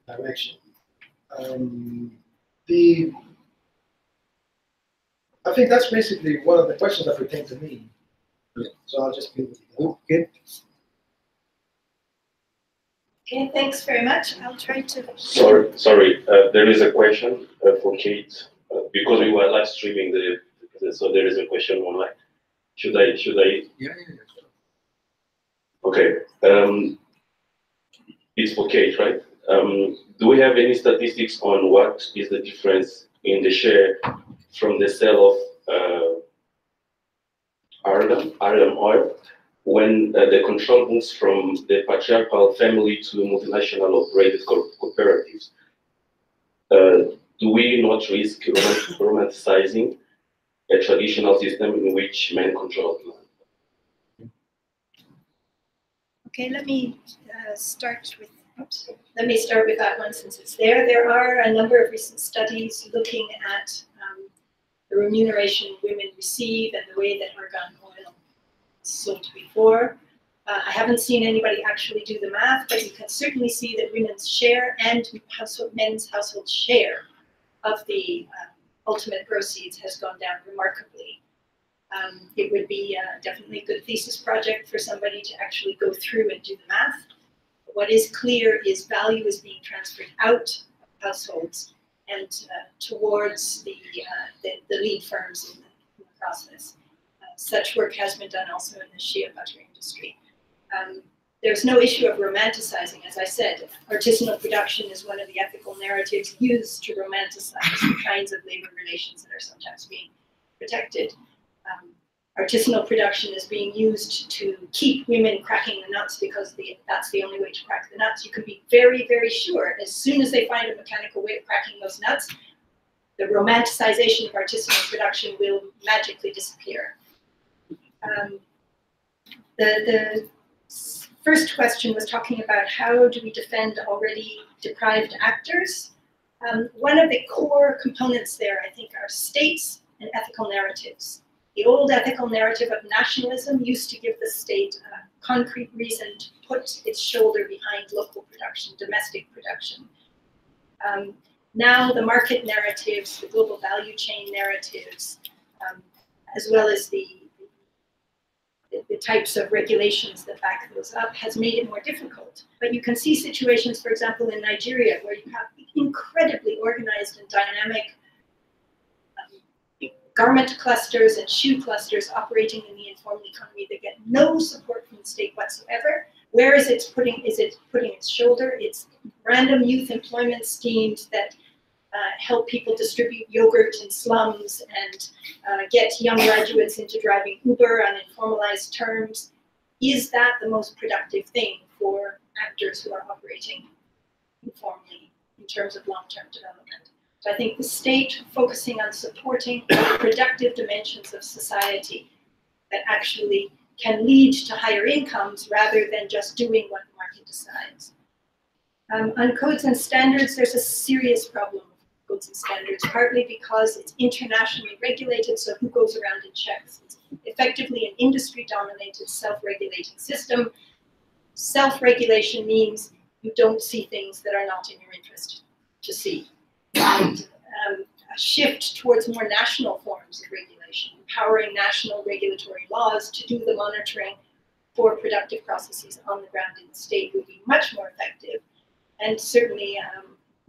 direction. I think that's basically one of the questions that pertain to me. So I'll just be with you. Okay. Okay, thanks very much. I'll try to. Sorry. There is a question for Kate because we were live streaming so there is a question online. Should I? Yeah. Okay. It's for Kate, right? Do we have any statistics on what is the difference in the share from the sale of Ireland oil when the control moves from the patriarchal family to multinational operated cooperatives? Do we not risk romanticizing a traditional system in which men control land? Okay, let me start with. Let me start with that one since it's there. There are a number of recent studies looking at the remuneration women receive and the way that argan oil is sold before. I haven't seen anybody actually do the math, but you can certainly see that women's share and men's household share of the ultimate proceeds has gone down remarkably. It would be definitely a good thesis project for somebody to actually go through and do the math. What is clear is value is being transferred out of households and towards the lead firms in the process. Such work has been done also in the shea butter industry. There's no issue of romanticizing. As I said, artisanal production is one of the ethical narratives used to romanticize the kinds of labor relations that are sometimes being protected. Artisanal production is being used to keep women cracking the nuts because that's the only way to crack the nuts. You can be very, very sure as soon as they find a mechanical way of cracking those nuts, the romanticization of artisanal production will magically disappear. The first question was talking about how do we defend already deprived actors. One of the core components there, I think, are states and ethical narratives. The old ethical narrative of nationalism used to give the state a concrete reason to put its shoulder behind local production, domestic production. Now the market narratives, the global value chain narratives, as well as the types of regulations that back those up has made it more difficult. But you can see situations, for example, in Nigeria, where you have incredibly organized and dynamic garment clusters and shoe clusters operating in the informal economy that get no support from the state whatsoever. Where is it putting its shoulder? It's random youth employment schemes that help people distribute yogurt in slums and get young graduates into driving Uber on informalized terms. Is that the most productive thing for actors who are operating informally in terms of long-term development? So I think the state focusing on supporting productive dimensions of society that actually can lead to higher incomes rather than just doing what the market decides. On codes and standards, there's a serious problem goods and standards, partly because it's internationally regulated, so who goes around and checks? It's effectively an industry-dominated, self-regulating system. Self-regulation means you don't see things that are not in your interest to see. And a shift towards more national forms of regulation, empowering national regulatory laws to do the monitoring for productive processes on the ground in the state would be much more effective and certainly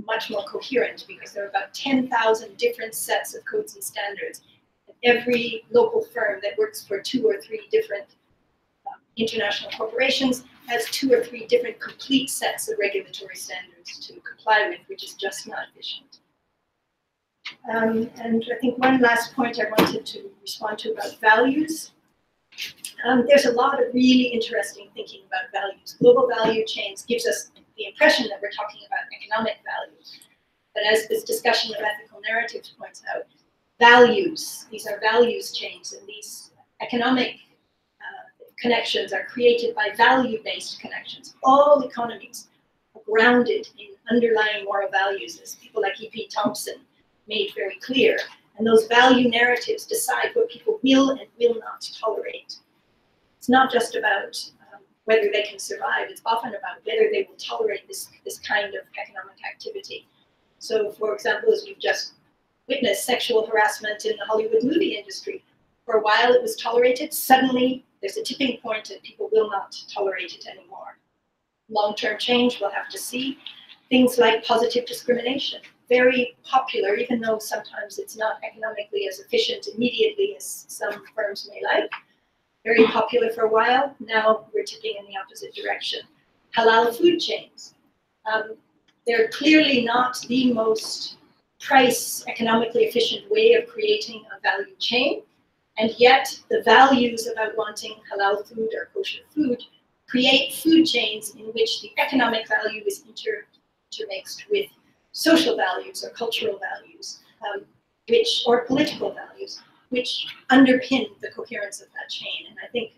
much more coherent, because there are about 10,000 different sets of codes and standards. And every local firm that works for 2 or 3 different international corporations has 2 or 3 different complete sets of regulatory standards to comply with, which is just not efficient. And I think one last point I wanted to respond to about values. There's a lot of really interesting thinking about values. Global value chains gives us the impression that we're talking about economic values. But as this discussion of ethical narratives points out, values, these are values chains, and these economic connections are created by value-based connections. All economies are grounded in underlying moral values, as people like E.P. Thompson made very clear. And those value narratives decide what people will and will not tolerate. It's not just about whether they can survive, it's often about whether they will tolerate this kind of economic activity. So, for example, as we've just witnessed, sexual harassment in the Hollywood movie industry. For a while it was tolerated, suddenly there's a tipping point and people will not tolerate it anymore. Long-term change, we'll have to see. Things like positive discrimination, very popular, even though sometimes it's not economically as efficient immediately as some firms may like. Very popular for a while, now we're tipping in the opposite direction. Halal food chains. They're clearly not the most economically efficient way of creating a value chain, and yet the values about wanting halal food or kosher food create food chains in which the economic value is intermixed with social values or cultural values, or political values, which underpin the coherence of that chain. And I think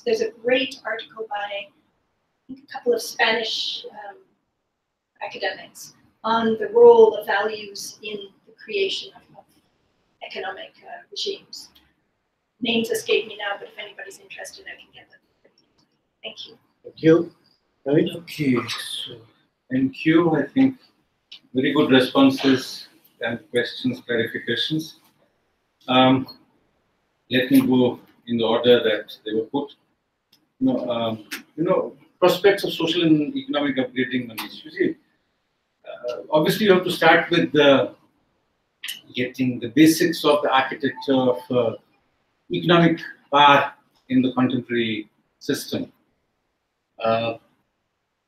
there's a great article by I think a couple of Spanish academics on the role of values in the creation of economic regimes. Names escape me now, but if anybody's interested, I can get them. Thank you. Thank you. Praveen? Okay, so thank you. I think very good responses and questions, clarifications. Let me go in the order that they were put. Prospects of social and economic upgrading on this. You see, obviously you have to start with getting the basics of the architecture of economic power in the contemporary system.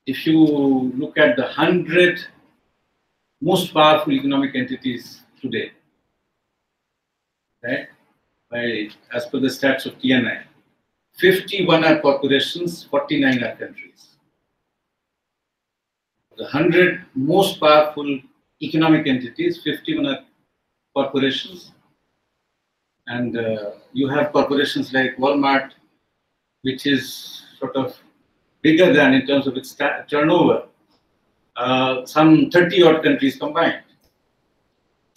If you look at the 100 most powerful economic entities today, right? As per the stats of TNI, 51 are corporations, 49 are countries. The 100 most powerful economic entities, 51 are corporations, and you have corporations like Walmart, which is sort of bigger than in terms of its turnover, some 30 odd countries combined.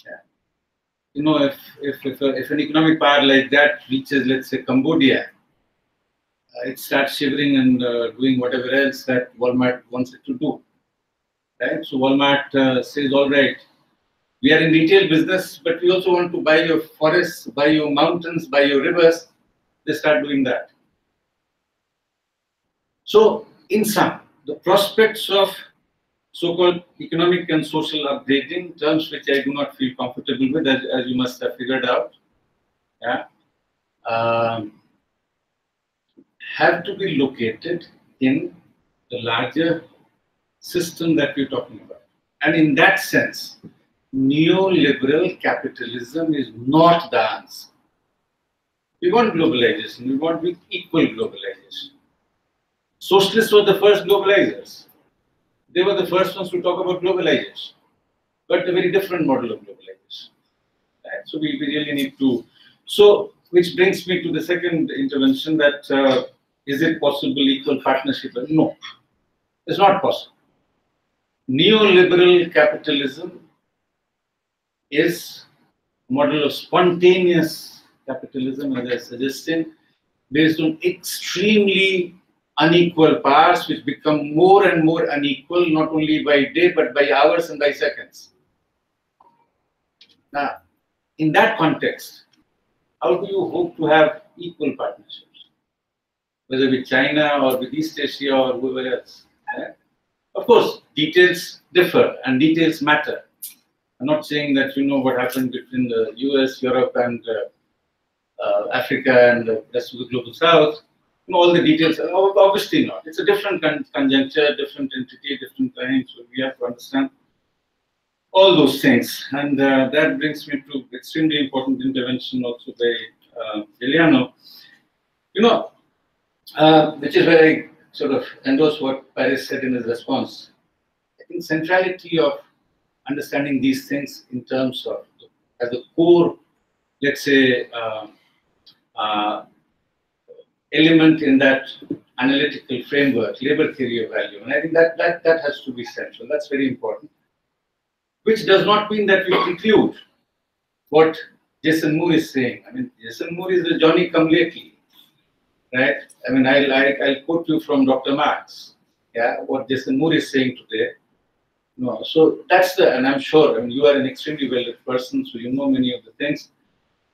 Yeah. If an economic power like that reaches, let's say, Cambodia, it starts shivering and doing whatever else that Walmart wants it to do. Right? So Walmart says, all right, we are in retail business, but we also want to buy your forests, buy your mountains, buy your rivers. They start doing that. So, in sum, the prospects of so-called economic and social upgrading, terms which I do not feel comfortable with, as you must have figured out, yeah, have to be located in the larger system that we're talking about. And in that sense, neoliberal capitalism is not the answer. We want globalization, we want equal globalization. Socialists were the first globalizers. They were the first ones to talk about globalization, but a very different model of globalization. Right? So we really need to. So, which brings me to the second intervention, that is it possible equal partnership? No, it's not possible. Neoliberal capitalism is a model of spontaneous capitalism, as I suggested, based on extremely unequal powers, which become more and more unequal, not only by day, but by hours and by seconds. Now, in that context, how do you hope to have equal partnerships, whether with China or with East Asia or whoever else? Of course, details differ and details matter. I'm not saying that you know what happened between the US, Europe, and Africa and the rest of the global south. You know, all the details, obviously not. It's a different conjuncture, different entity, different time, so we have to understand all those things. And that brings me to extremely important intervention also by Giuliano. You know, which is where I sort of endorse what Paris said in his response. I think centrality of understanding these things in terms of as a core, let's say, element in that analytical framework, labor theory of value. And I think that has to be central. That's very important. Which does not mean that we preclude what Jason Moore is saying. I mean, Jason Moore is the Johnny come lately, right? I mean, I'll quote you from Dr. Marx, yeah, what Jason Moore is saying today. No, so that's and I'm sure, I mean, you are an extremely well-lit person, so you know many of the things.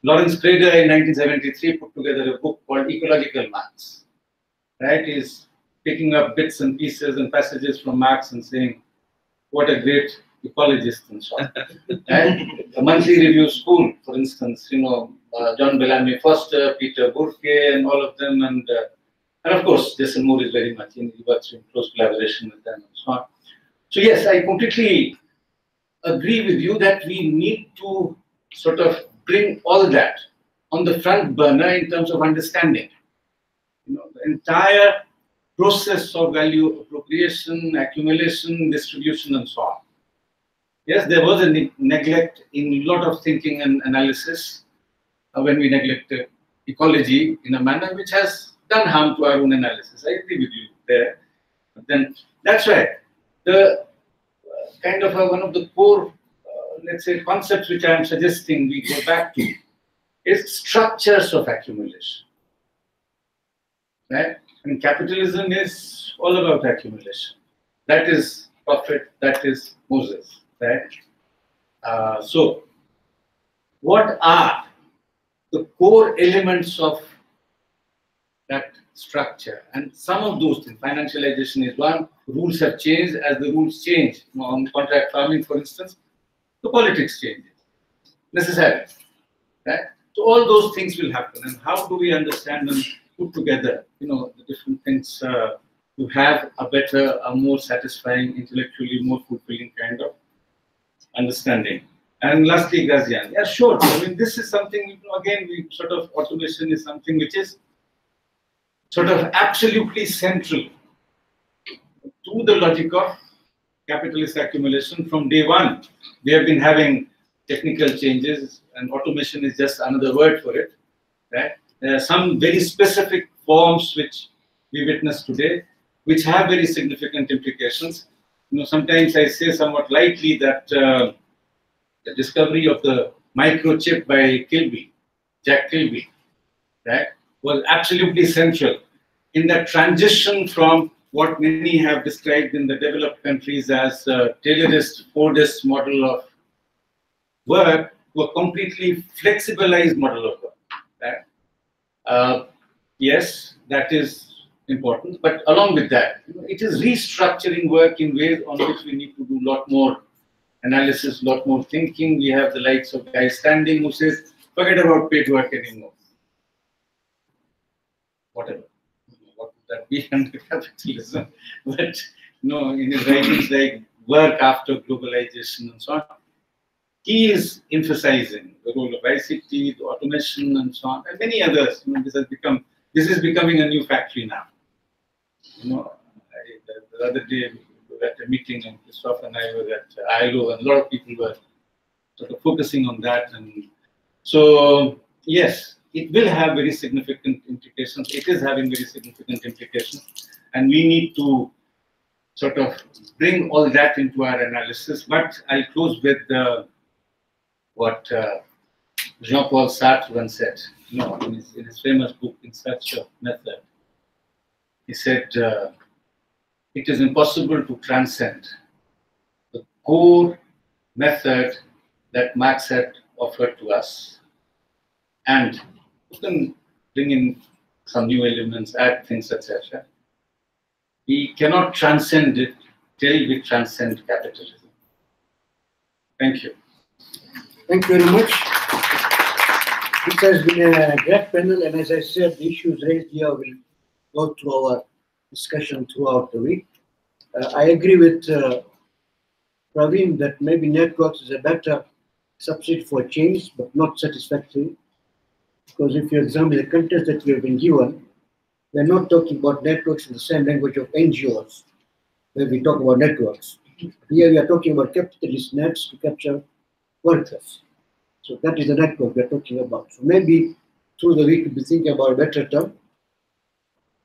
Lawrence Prader in 1973 put together a book called Ecological Marx, right? He's picking up bits and pieces and passages from Marx and saying, what a great ecologist and so on. And a monthly review school, for instance, you know, John Bellamy Foster, Peter Burke, and all of them, and of course, Jason Moore is very much he works in close collaboration with them and so on. So yes, I completely agree with you that we need to sort of bring all that on the front burner in terms of understanding. You know, the entire process of value appropriation, accumulation, distribution, and so on. Yes, there was a neglect in a lot of thinking and analysis when we neglected ecology in a manner which has done harm to our own analysis. I agree with you there. But then that's why the kind of one of the core, let's say, concepts which I am suggesting we go back to is structures of accumulation. Right? And capitalism is all about accumulation. That is profit, that is Moses. Right? So, what are the core elements of that structure? And some of those things, financialization is one, rules have changed. As the rules change, you know, on contract farming, for instance, the politics changes necessarily. Right? So all those things will happen. And how do we understand and put together, you know, the different things to have a better, a more satisfying, intellectually more fulfilling kind of understanding? And lastly, Grazian. Yeah, sure. I mean, this is something, you know, again, we sort of automation is something which is sort of absolutely central to the logic of capitalist accumulation from day one. We have been having technical changes, and automation is just another word for it. Right? There are some very specific forms which we witness today, which have very significant implications. You know, sometimes I say somewhat lightly that the discovery of the microchip by Kilby, Jack Kilby, right, was absolutely essential in that transition from what many have described in the developed countries as a Taylorist, Fordist model of work to a completely flexibilized model of work. Right? Yes, that is important, but along with that, it is restructuring work in ways on which we need to do a lot more analysis, a lot more thinking. We have the likes of guys standing who says, forget about paid work anymore. Whatever. What would that be under capitalism? But in his writings like Work After Globalization and so on, he is emphasizing the role of ICT, the automation and so on, and many others. This is becoming a new factory now. The other day we were at a meeting and Christoph and I were at ILO, and a lot of people were sort of focusing on that. And so, yes, it will have very significant implications. It is having very significant implications, and we need to sort of bring all that into our analysis. But I'll close with what Jean-Paul Sartre once said, in his famous book, In Search of Method. He said, it is impossible to transcend the core method that Marx had offered to us. And you can bring in some new elements, add things, etc. We cannot transcend it till we transcend capitalism. Thank you. Thank you very much. It has been a great panel, and as I said, the issues raised here will go through our discussion throughout the week. I agree with Praveen that maybe networks is a better substitute for change, but not satisfactory. Because if you examine the context that we have been given, we're not talking about networks in the same language of NGOs, where we talk about networks. Here we are talking about capitalist nets to capture workers. So that is the network we're talking about. So maybe through the week we'll be thinking about a better term.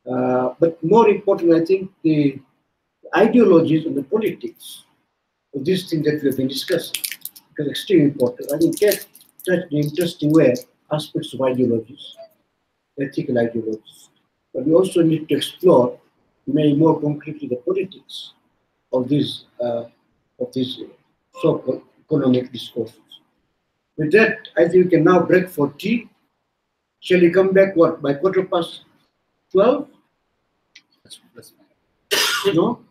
But more important, I think the ideologies and the politics of these things that we have been discussing, because extremely important. I think Kate touched in an interesting way aspects of ideologies, ethical ideologies. But we also need to explore, maybe more concretely, the politics of these so-called economic discourses. With that, I think we can now break for tea. Shall we come back, what, by 12:15? No?